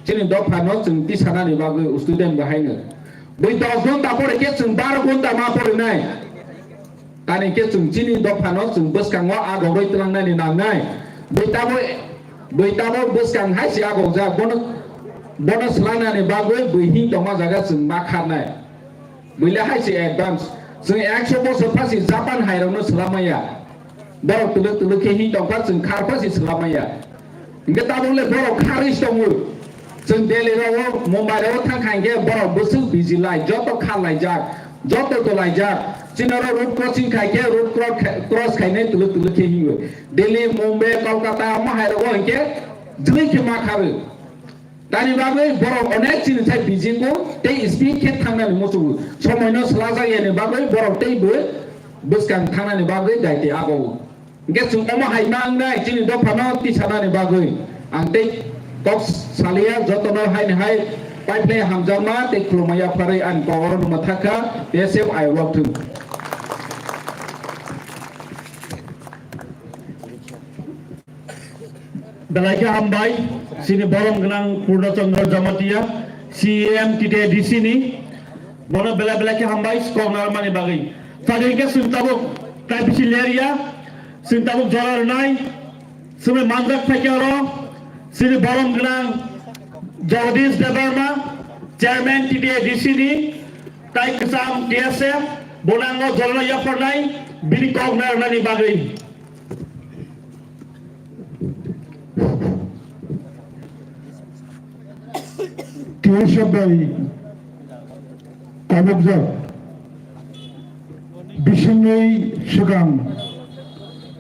चिनि दफानो जों तिसानानि बागै स्टुडेन्ट बहायनो बै 10 घन्टा परेके जों 12 घन्टा मा परेनाय तानि के जों चिनि दफानो जों बसकाङाव आगरै तलांनानि नांनाय बैताबो बसकां हायसि आगौ जा बनस लानानि बागै बैहि दमा जागा जों मा खारनाय बैला हायसि एडभान्स जों 100 बोसोर फासि जापान हायरावनो सलामाया बरफ तुलु के हि दंफा जों खारफासि सलामाया इंगे ताबोले बरफ खारिस दङ जों दिल्लीराव मुम्बाइराव थांखांगे बरफ बोसो बिजिलाय जत खालाय जा जत दलाय जा चिनारो रोड क्रसिंग खायके रोड क्रस खायने तुलु के हियो दिल्ली मुम्बाइ कलकाता माहायराव हंके जलै के मा खारो तानि बागै बरफ अनेक चिनिसाय बिजिंगो ते स्पीड के थांनानि मोसुबो समयनो सला जायनि बागै बरफ तेबो बसकां थांनानि बागै दायते आगौ इंगे जों अमा हायमांनाय चिनि दफानो तिसानानि बागै आं ते कक सालिया जतनो हाय पाइपलाइन हामजामा ते खुलमाया फारै आन पावर मथाखा TSF आइ वाक्थु बेलायके हामबाय सिनि बरम गोनां पूर्णचंद्र जमातिया CAM TTA DC नि बनो बेलायके हामबाय स्कर्नार मानि बागै सादिके सुनताबो प्राइभेसि लेरिया सुनताबो जरारनाय सुमे मानजाक फाइकारो सिनि बरम गोनां Jagdish Debbarma chairman TTA DC नि tai kesam TSF bonango jolna ya pernai bini kognar nani bagai TSF by Tabukza Bishingai Shigam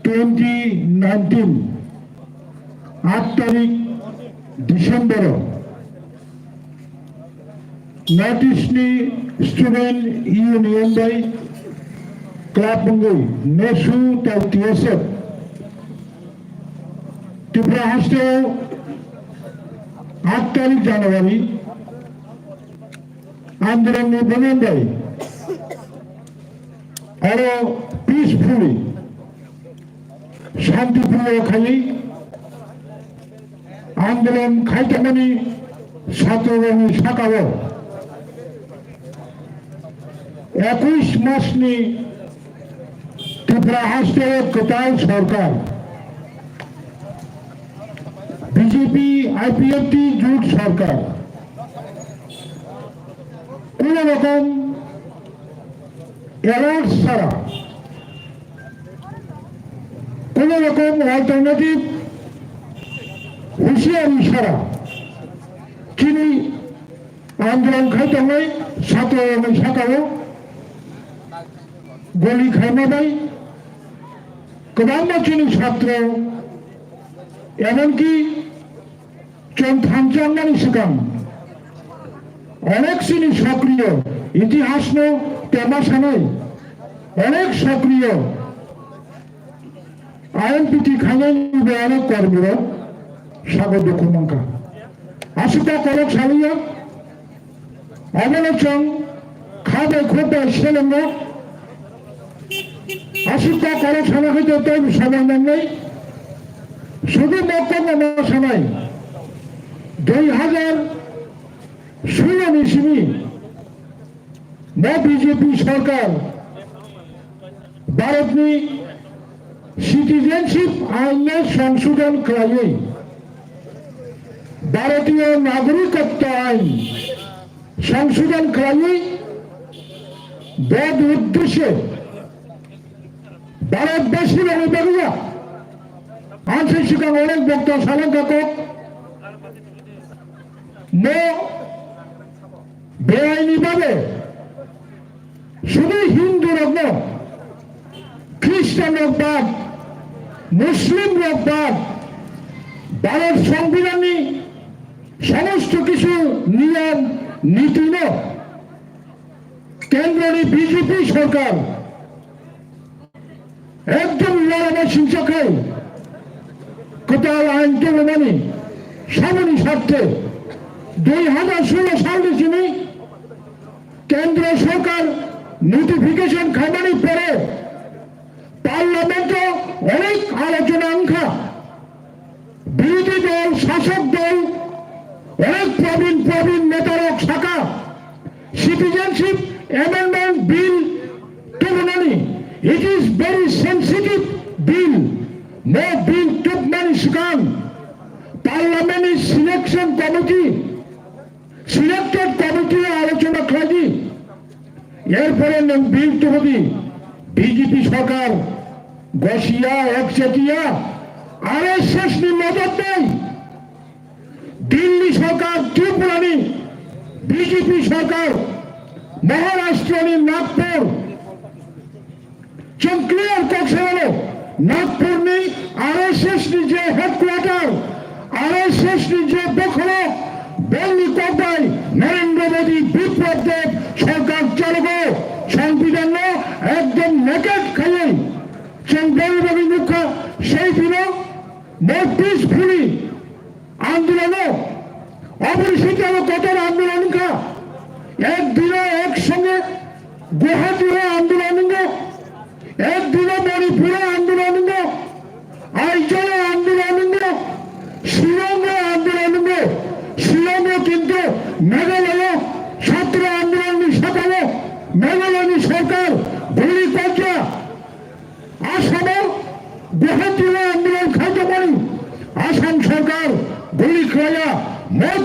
2019 8 তারিখ ডিসেম্বর নর্থ ইস্টনি স্টুডেন্ট ইউনিয়ন বাই ক্লাব বঙ্গই নেসু তাই TSF ত্রিপুরা হাস্টেল 8 তারিখ জানুয়ারি আন্দোলন নিবন্ধন দেয় আরো পিসফুলি শান্তিপূর্ণ খালি আন্দোলন খাইতামানি ছাত্রগণী শাখাব 21 মাসনি ত্রিপুরা হাস্টেল কোটাল সরকার বিজেপি IPFT জোট সরকার কোন রকম অ্যালার্ট ছাড়া কোন রকম অল্টারনেটিভ হুঁশিয়ারি ছাড়া চিনি আন্দোলন খাইতে হয় ছাত্র শাখাও গলি খাইমাবাই গোबां মানसिनि ছাত্র এমনকি থামচাঙ্গানি সিগাं অনেক সিনি সক্রিয় ইতিহাস নো তেমাশা নাই অনেক সক্রিয় INPT খাইনানি বেয়ানো কর্মীরা সাগর দুঃখমাঙ্কা আশুতা করক সালিয়া অবলোচন খাবে খোপে সেলেঙ্গ আশুতা করক সালা হইতে তো সবাই নেই শুধু বক্তব্য মাসা নাই 2016 ইসিনি বিজেপি সরকার ভারতনি সিটিজেনশিপ আইনে সংশোধন খাইয়ে ভারতীয় নাগরিকত্ব আইন সংশোধন খাইয়ে বদ উদ্দেশ্যে ভারতবাসীর অনুদানিয়া আনছে শিকাং অনেক বক্তা সালাঙ্কাক বেআইনিভাবে শুধু হিন্দু রত্ন খ্রিস্টান রকবাদ মুসলিম রকবাদ ভারত সংবিধানী সমস্ত কিছু নিয়ম নীতি ন কেন্দ্রের বিজেপি সরকার একদম লড়াই হিংসা খায় কোথাও আইন তো মানে সামনে স্বার্থে 2016 সালে যিনি কেন্দ্র সরকার নোটিফিকেশন খাইমানি পরে পার্লামেন্টে অনেক আলোচনা আঙ্খা বিরোধী দল শাসক দল অনেক প্রবীণ নেতারক শাখা সিটিজেনশিপ অ্যামেন্ডমেন্ট বিল তুলনানি it is very sensitive bill no bill টুক মানি শিকান parliament selection committee selected committee আলোচনা খাজি এরপরে বিল তৈরি বিজেপি সরকার গসিয়া একচেটিয়া RSS নি মদত নেই দিল্লি সরকার ত্রিপুরানি বিজেপি সরকার মহারাষ্ট্রনি নাগপুর ক্লিয়ার করছে হলো নাগপুর নি RSS নি যে হেডকোয়ার্টার RSS নি যে দখল বন্দি করবাই নরেন্দ্র মোদী বিপ্লব দেব সরকার চালক সংবিধান একদম নেকেট খাইয়ে চন্দ্রবাবু মুখ সেই দিন পিসফুলি আন্দোলন অপরিচিত কত আন্দোলন একদিনে একসঙ্গে গুয়াহাটির আন্দোলন একদিনে মণিপুরে আন্দোলন আইজলে আন্দোলন শিলংয়ে আন্দোলন শিলংয়ে কিন্তু মেঘালয় ছাত্র আন্দোলন সকালে মেঘালয় সরকার গুলি করছে আসামে গুয়াহাটির আন্দোলন খাইতে পারি আসাম সরকার গুলি খাইয়া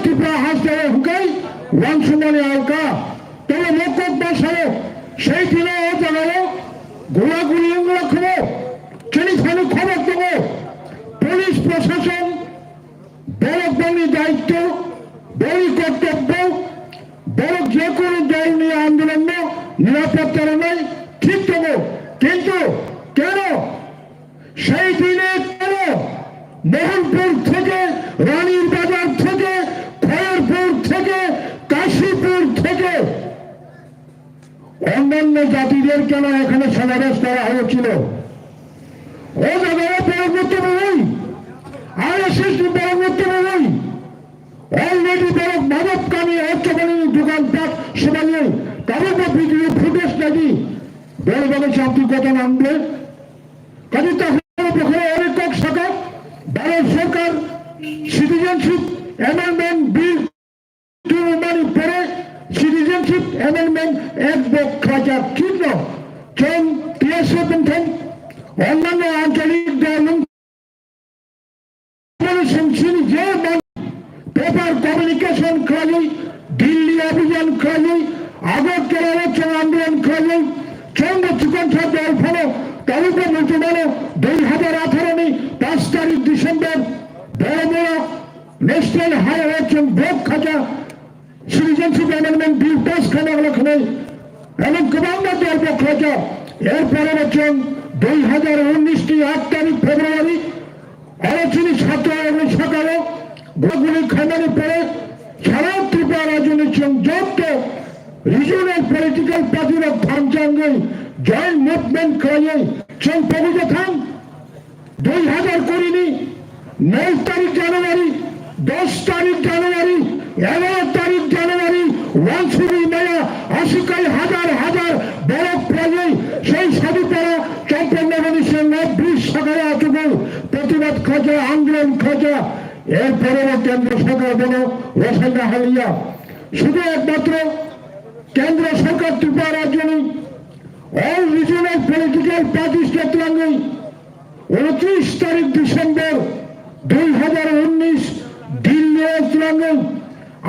ত্রিপুরা হাসপাতালে হুকাই ওয়ানসুমানি আলকা তবে লোকক বাসায় সেই দিনে ও জানাবো গোলাগুলি রাখবো টেলিফোনে খবর দেবো পুলিশ প্রশাসন বড় বড় দায়িত্ব বড় কর্তব্য বড় যে কোনো দল নিয়ে আন্দোলন নিরাপত্তা নেই ঠিক দেবো কিন্তু কেন সেই দিনে কেন মোহনপুর থেকে রানীর বাজার থেকে খয়েরপুর থেকে কাশীপুর থেকে অন্যান্য জাতিদের কেন এখানে সমাবেশ করা হয়েছিল ও জায়গায় পরবর্তী নেই RSS পরবর্তী নেই অলরেডি বড় মাদককামী অর্থকালীন দোকানপাট সেবা নিয়ে তাদের ভিডিও ফুটেজ নাকি বড় বড় চাকরিকতা নামবে কাজে তখন অনেক শাখা ভারত সরকার সিটিজেনশিপ অ্যামেন্ডমেন্ট বিল পরে সিটিজেনশিপ অ্যামেন্ডমেন্ট এক বক্রাজা চিহ্ন চন টিএসএ পেনশন অন্যান্য আঞ্চলিক দল যে পেপার কমিউনিকেশন খালি দিল্লি অভিযান খালি আগরতলা চল আন্দোলন খালি চন্দ্র চিকনসা দল ফলো তালুকা মন্ত্রণালয় 2018 5 তারিখ ডিসেম্বর বড় বড় ন্যাশনাল হাইওয়ে ভোগ খাঁচা সিটিজেনশিপ অ্যামেন্ডমেন্ট বিল পাস খানা লক্ষণে এবং কমান্ডার দল খাঁচা এরপরে বছর 2019 8 তারিখ ফেব্রুয়ারি আলোচনী ছাত্র এবং সকালে গোগুলি খামারি পরে সারা ত্রিপুরা রাজনীতি যত রিজনাল পলিটিক্যাল পার্টির ভামচাঙ্গে জয়েন্ট মুভমেন্ট করে পবিত্র থান 2020 9 তারিখ জানুয়ারি 10 তারিখ জানুয়ারি 11 তারিখ জানুয়ারি ওয়ানসুরি মেলা আশিকাই হাজার হাজার বড় প্রায় সেই সাধুপাড়া চম্পন্নবনীশের ব্রিজ সকালে আটুকু প্রতিবাদ খোঁজা আন্দোলন খোঁজা এরপরেও কেন্দ্র সরকার বলো রসায়না হালিয়া শুধু একমাত্র কেন্দ্র সরকার ত্রিপুরা রাজধানী অল রিজনাল পলিটিক্যাল পার্টি নেতৃত্বে 29 তারিখ ডিসেম্বর 2019 দিল্লি নেতৃত্বে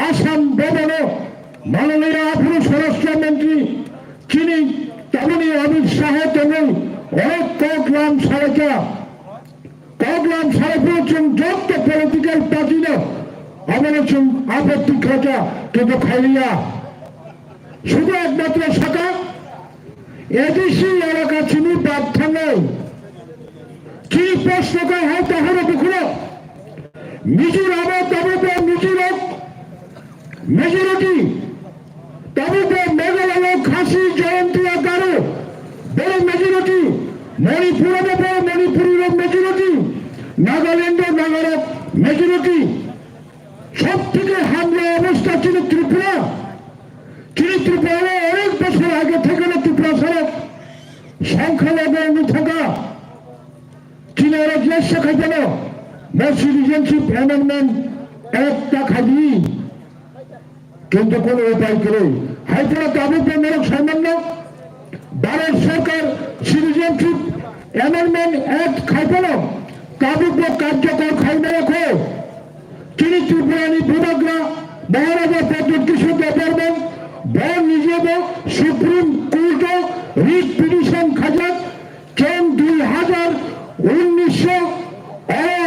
আসাম ভবনে মাননীয় আফুর স্বরাষ্ট্রমন্ত্রী যিনি তেমনি অমিত শাহ তেমনি অনেক কগলাম সারাপুর যত পলিটিক্যাল পার্টি না অবলম্বন আপত্তি খোঁজা কিন্তু খাইয়া শুধু একমাত্র শাখা এডিসি এলাকা চিনি বাধ্য নেই কি প্রশ্ন করা হয় তাহলে দুঃখ মিজোরামে তবে মিজোরাম মেজরিটি তবে মেঘালয় খাসি জয়ন্তিয়া গারো বড় মেজরিটি মণিপুরে বড় মণিপুরের মেজরিটি নাগাল্যান্ডের নাগারা মেজরিটি সব থেকে হামলা অবস্থা ছিল ত্রিপুরা অনেক বছর আগে থেকে ত্রিপুরা সারা সংখ্যালঘু থাকা চীনের জিজ্ঞাসা খাই পেল সিটিজেনশিপ অ্যামেন্ডমেন্ট একটা খালি কিন্তু কোন উপায় করে হাইকোর্ট তাবুকে মেরক সামান্য ভারত সরকার সিটিজেনশিপ অ্যামেন্ডমেন্ট অ্যাক্ট খাই পেল তাবুকে কার্যকর খাই না রাখো তিনি ত্রিপুরানি বিভাগরা মহারাজা পদ্ধতি কিশোর পারবেন বল নিজেব সুপ্রিম কোর্ট রিট পিটিশন খাজাক কেন 2019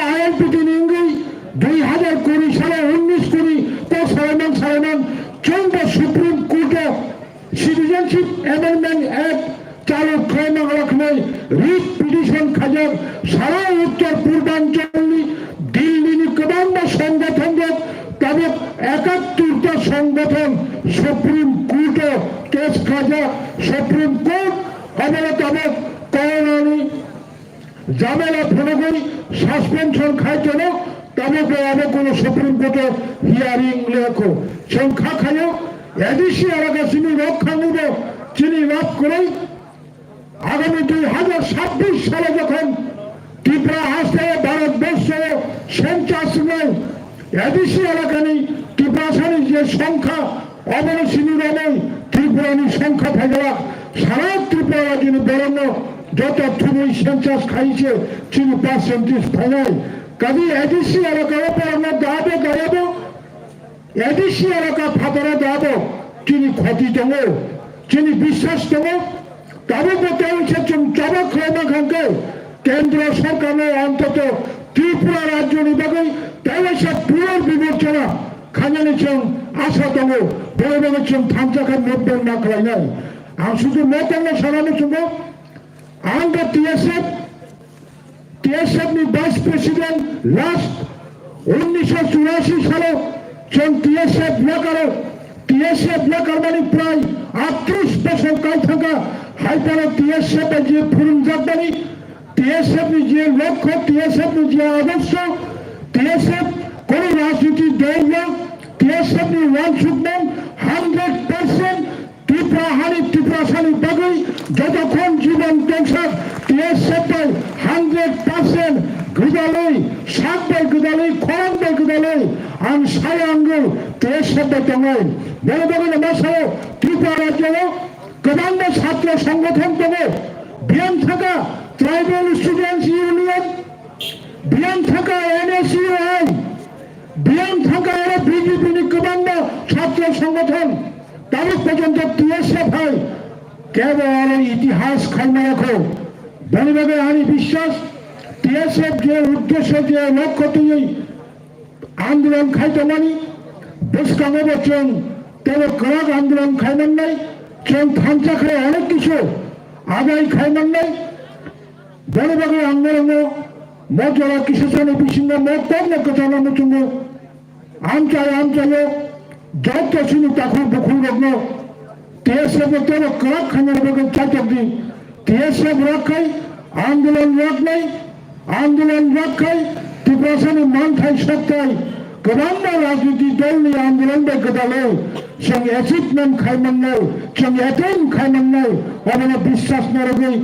আইএলপিটি নিঙ্গি 2020 সালে 19 সালেমান চন্দ্র supreme court citizenship amendment act চালু ক্রম রাখনে রিট পিটিশন খাজাক সারা উত্তর পূর্বাঞ্চল দিল্লি কমান্ড সংগঠন তবে 71টা সংগঠন সুপ্রিম কোর্ট কেস খাজা সুপ্রিম কোর্ট হবে তবে করোনানি জামেলা ফোনগুলি সাসপেনশন খাই কেন তবে হবে কোনো সুপ্রিম কোর্টে হিয়ারিং লেখো সংখ্যা খাইও এডিসি এলাকা চিনি রক্ষা নিব চিনি লাভ করে আগামী 2026 সালে যখন ত্রিপুরা আসে ভারতবর্ষ সেন্সাস নেই এডিসি এলাকা নেই ত্রিপুরাশালী যে সংখ্যা অবনশীল নেই ত্রিপুরানি সংখ্যা থাকলা সারা ত্রিপুরা যিনি বরণ্য যত তুমি সেন্সাস খাইছে চিনি পার্সেন্টেজ ফাইনাল কাজে এডিসি এলাকার উপর আমরা দাঁড়াবো এডিসি এলাকা ফাদারে দাঁড়াবো যিনি ক্ষতি দङ যিনি বিশ্বাস দङ তাবोको তেওঁলোকে जों जवाब खालामनो खांखो केन्द्र सरकारनो अन्तत त्रिपुरा राज्यनि बागै তেওঁলোके पुनर विवेचना खालामनानै जों आसा दङ बेबायदि जों थामजाखा मतदान मा खालामनाय आं शुद्ध मतदान सानानो जोङो आं दा TSF नि भाइस प्रेसिडेन्ट लास्ट 1984 सालाव जों TSF लागारो TSF लागारनानै प्राय 38 बोसोर गायथांगा हाइपारा TSF जे फोरोंजाबनानै TSF नि जे लक्ष्य TSF नि जे आदर्श TSF কোনো রাজনীতি দল না TSF नि वानसुकनाम 100% ত্রিপুরাশালী বাগৈ যতক্ষণ জীবন দংশক TSF 100% गोदालै सातबाय गोदालै खरंबाय गोदालै आं सायांगौ TSF दङै बेबायदिनो मासाव त्रिपुरा राज्योआव गोबां ছাত্র সংগঠন दङ बियान थाखा ट्राइबल स्टुडेन्ट्स इउनियन बियान थाखा NSUI बियान थाखा आरो BJP नि गोबां ছাত্র সংগঠন তাদের পর্যন্ত TSF হয় কেবল ইতিহাস খাইনা রাখো বেনিবাগে আমি বিশ্বাস TSF যে উদ্দেশ্য যে লক্ষ্য দিয়ে আন্দোলন খাইতামানি বেশকাঙ্গবে जों তবে গোলাগ আন্দোলন খাইমান নাই जों থামচাখায় অনেক কিছু আদায় খাইমান নাই বেনিবাগে আন্দোলন মজরা কিসের বিশিন্ন মতন কথানো जों আমচায় যত শুনি তখন বকুল রগ্ন TSF তবে গোলাগ খাইনার বাগে চাইতাদি TSF রাখাই আন্দোলন রাখ নাই आंदोलन रखाय त्रिपुरानि मानथाय सत्ताय गोबां राजनीति दलनि आंदोलन बे गोदालै जों एचिभमेन्ट खालामनाय जों एटेन्ड खालामनाय अबनो বিশ্বাস नरगै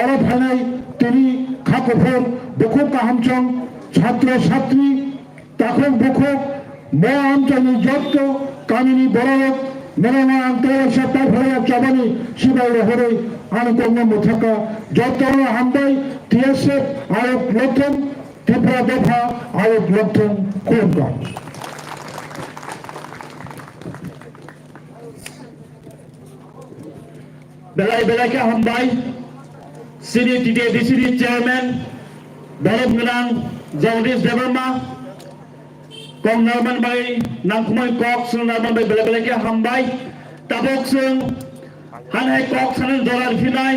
अर फायनाय तिनि खाखफोर बखौ काहामचं छात्र छात्री ताखौ बखौ मे आमचनि जत्त कामिनि बरक मेराना आंतरा सत्ता भरा चाबानि सिबाय रहरै आं गंगा मुथाका जत्तनो हामबाय TSF आयोग लक्ष्यम त्रिपुरा दफा आयोग लक्ष्यम खुलुमबाय बेलाय हामबाय सिनि TDCD चेयरमैन बरफ गोनां जगदीश देबरमा कं नारमान बाय नांखुमै कक जों नारमान बाय बेलाय हामबाय ताबक जों हानहाय कक सानन जरार फिनाय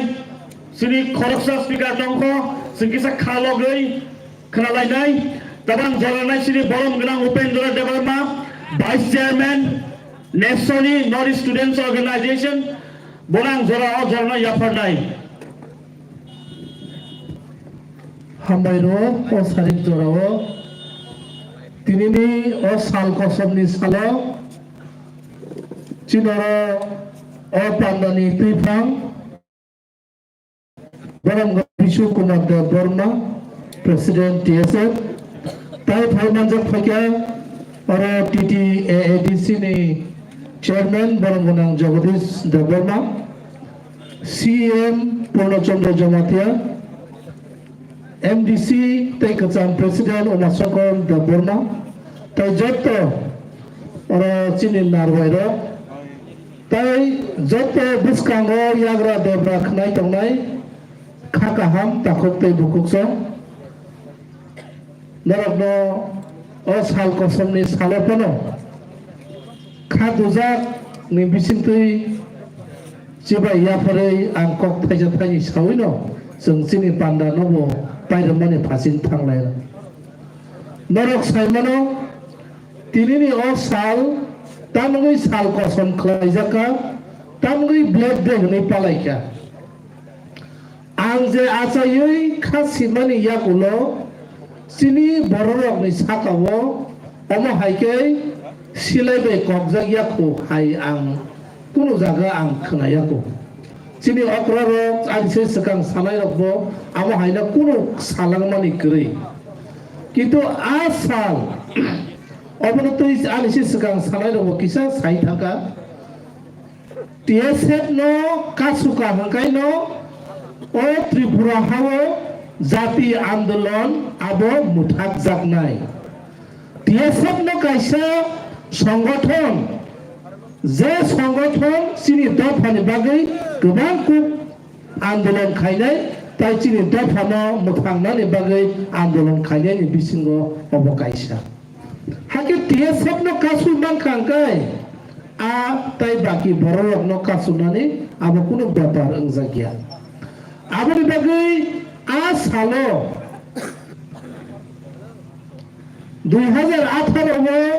सिनि खरकसा स्पिकार दंखो सिंकिसा खालगै खोनालायनाय ताबां जरानाय सिनि बरम गोनां उपेन्द्र देबरमा भाइस चेयरमैन नेशनली नॉर्थ ईस्ट स्टूडेंट्स ऑर्गेनाइजेशन बोनां जरना याफारनाय हामबायरो ओ सारिक जराव तिनिनि ओ साल कसमनि सालाव चिनरो ओ पान्दानि त्रिफां बरम बिशु कुमार देबरमा प्रेसिडेंट TSF ताई फरमानजक फैया और TTAADC नि चेयरमैन बरम गोनां जगदीश देबरमा CM पूर्णचंद्र जमातिया MDC ताई कचाम प्रेसिडेंट उमाशंकर देबरमा ताई जत्त और चिनि नारवायरो ताई जत्त बिस्कांगो याग्रा देबरा खनाय तंनाय खाकाहाम ताखोक्तै बुकुकसं नरकनो ओ साल कसमनि सालफनो खादुजाक नि बिसिंतै जिबा याफोरै आं कक थाइजा थाइनि सावैनो जों सिनि पान्दा नबो पाइरमानि फासिन थांलाय नरक साइमानो तिनिनि ओ साल तामगै साल कसम खलायजाका तामगै ब्लेक डे नि पालायका आं जे आचायै खासिमानि याकुलो सिनि बररकनि साकावो अमो हायकै सिलायबाय ककजाक याखौ हाय आं कुनु जागा आं खोनायाखौ सिनि अक्रारक आंसे सिगां सानाय रकबो आमो हायना कुनु सालांमानि गरै किन्तु आ साल अबनो तै आंसे सिगां सानाय रकबो किसा साइ थाका TSF नो कासुका हंकाय नो ओ त्रिपुरा हावो जाति आंदोलन आबो मुथाक जागनाय TSF नो कायसा संगठन जे संगठन सिनि दफानि बागै गोबां आन्दोलन खायनाय ताइ सिनि दफानो मोखांनानि बागै आन्दोलन खायनायनि बिसिङाव अबकायसा हाके TSF no kasu mangkangkai a tai baki borok no kasunani abo kuno babar engzagia abo ni bagai a salo 2018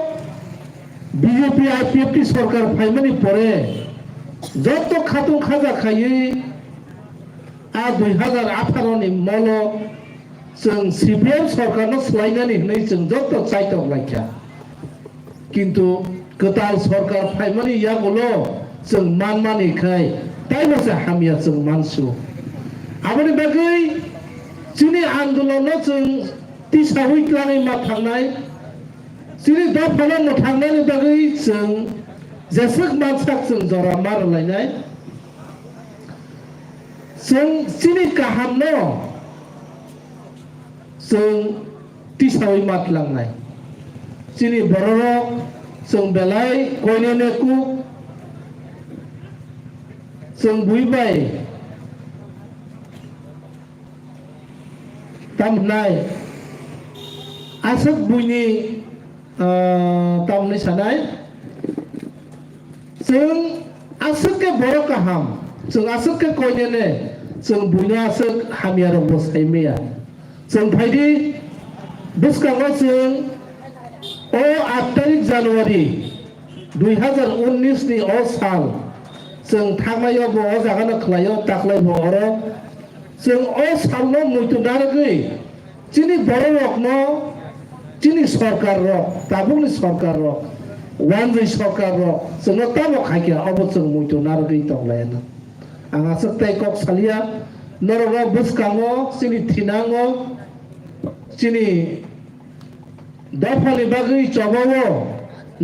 BJP IPFT সরকার ফাইমানি পরে যত খাতুন খাজা খাইয়ে आ 2018 नि मलो जों CPM सरकारनो सोलायनानै होनाय जों जत चाइटक लायखा किन्तु गोदान सरकार फाइमानि यागलो जों मानमानिखाय ताइमसे हामिया जों मानसु आबनि बागै जोंनि आन्दोलननो जों तिसावै क्लाङै मा थांनाय जोंनि दफानो मा थांनायनि बागै जों जेसेक मानसाक जों जरा मारलायनाय जों सिनि गाहामनो जों तिसावै मातलांनाय सिनि बर'रक जों बेलाय गयनेनेकु जों बुइबाय तामनाय आसक बुइनि तामनि सानाय जों आसके बर' गाहाम जों आसके गयनेने जों बुइनो आसक हामियार बसायमेया जों फायदि बुसकाङाव जों 8 जानुवारि 2019 नि साल जों थांनायावबो जागानो खलायो दाख्लैबो अरो जों सालनो मुइतुनारगै जोंनि बर' रकनो जोंनि सरकार रक दाबुंनि सरकार रक वानजै सरकार रक जोंनो ताबो खायखा अब जों मुइतुनारगै दंलायानो आं आसक ताइकक सालिया नरगा बुसकाङो जोंनि थिनाङो जोंनि दफानि बागै जबावो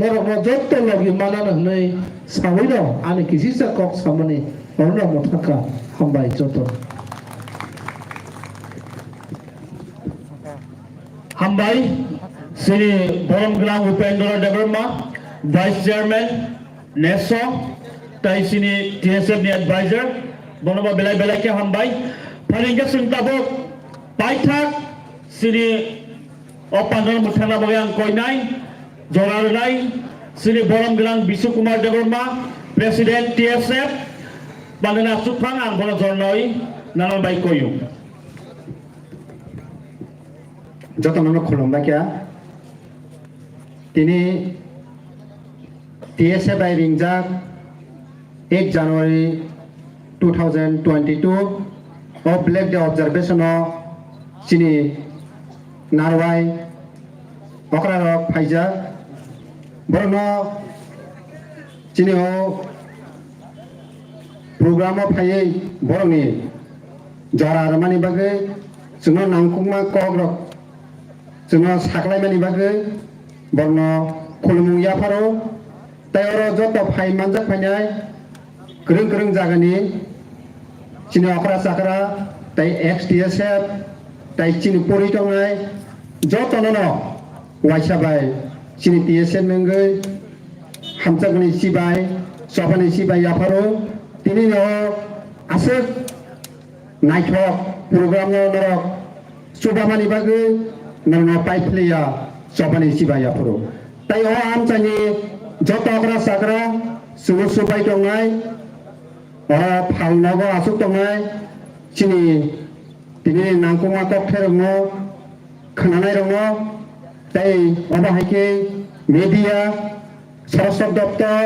नरगा जत्त लगी मानानो होनै सावै दं आनि किसिसा कक सामने हरना मथाका हामबाय जत्त हामबाय श्री बरमगोलां उपेन्द्र देबरमा वाइस चेयरमैन नेसो ताइ सिनि TSF नि एडवाइजर बनबा बेलाय बेलायके हामबाय फालिंगा सुंताबो पाइथाक सिनि अपान्दन मुथाना बगे आं कोइनाय जरारनाय श्री बरमगोलां बिशु कुमार देबरमा प्रेसिडेंट TSF बांगना सुफां आं बन जरनय नानाबाय कोयु যতন খুলুমবাকিয়া তিনি TSF বাই রিংজাক 1 January 2022 of Black Day observation chini narwai okrarok phaija borno chini o program phaiei boroni jara ramani bagai जोंनो नांखुमा कग्रक जोंनो साख्लायमानि बागै बरनो खुलुमुं याफारो तायरो जत फाइ मानजाक फाइनाय गोरों गोरों जागानि चिनि अखरा साखरा ताइ XTSF ताइ चिनि परिटंनाय जतनो वाइसाबाय चिनि TSF नंगै हामजागनि सिबाय सफानि सिबाय याफारो तिनि न आसक नायथक program norok subamani bagai norno paipleya sobani sibaya pro tai o amchani joto okra sakra subu subai tongai o phalnago asuk tongai chini tini nangkoma koktherongo khananai rongo tai oba haike media sarasok doptor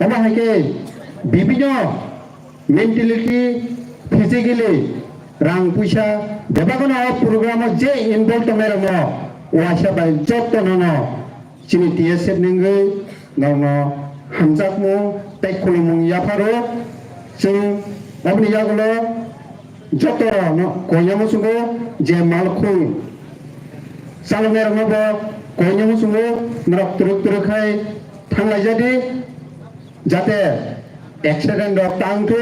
oba haike bibino mentality physically rang puisa debagono program je involved tomeramo waisa bai jotto nono chini TSF ningai nono hamjakmo tai khulumung yafaro sing abni yagulo jotto no koyamo sungo je malkhung salmeramo bo koyamo sungo nrok turuk turukai thanglai jadi jate accident dok tangtu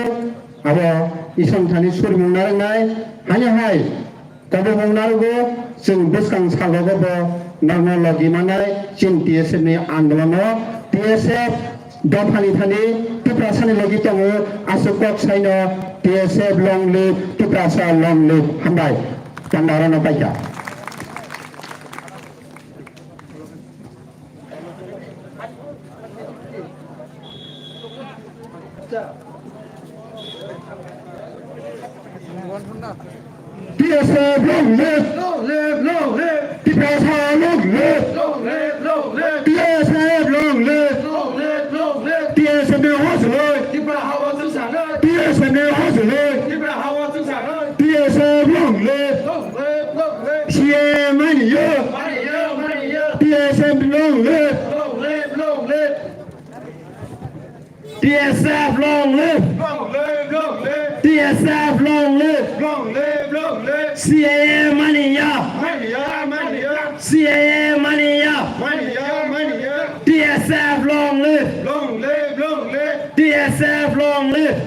abo isang thani suri mungnarngai hanya hai kabo mungnargo जों बुसकां सालगोबो नर्नो लगी मानाय चिन TSF नि आन्दोलनो TSF दफानि थानि तुप्रासानि लगी दङो आसुकक साइनो TSF long live तुप्रासा long live हामबाय दानदारानो बायका TSF long live तुप्रासा long live TSF long live TSF ने हौसले TSF ने हौसले TSF long live CA money yo TSF long live TSF long live TSF long live CA money yo CA money yo TSF long live TSF long live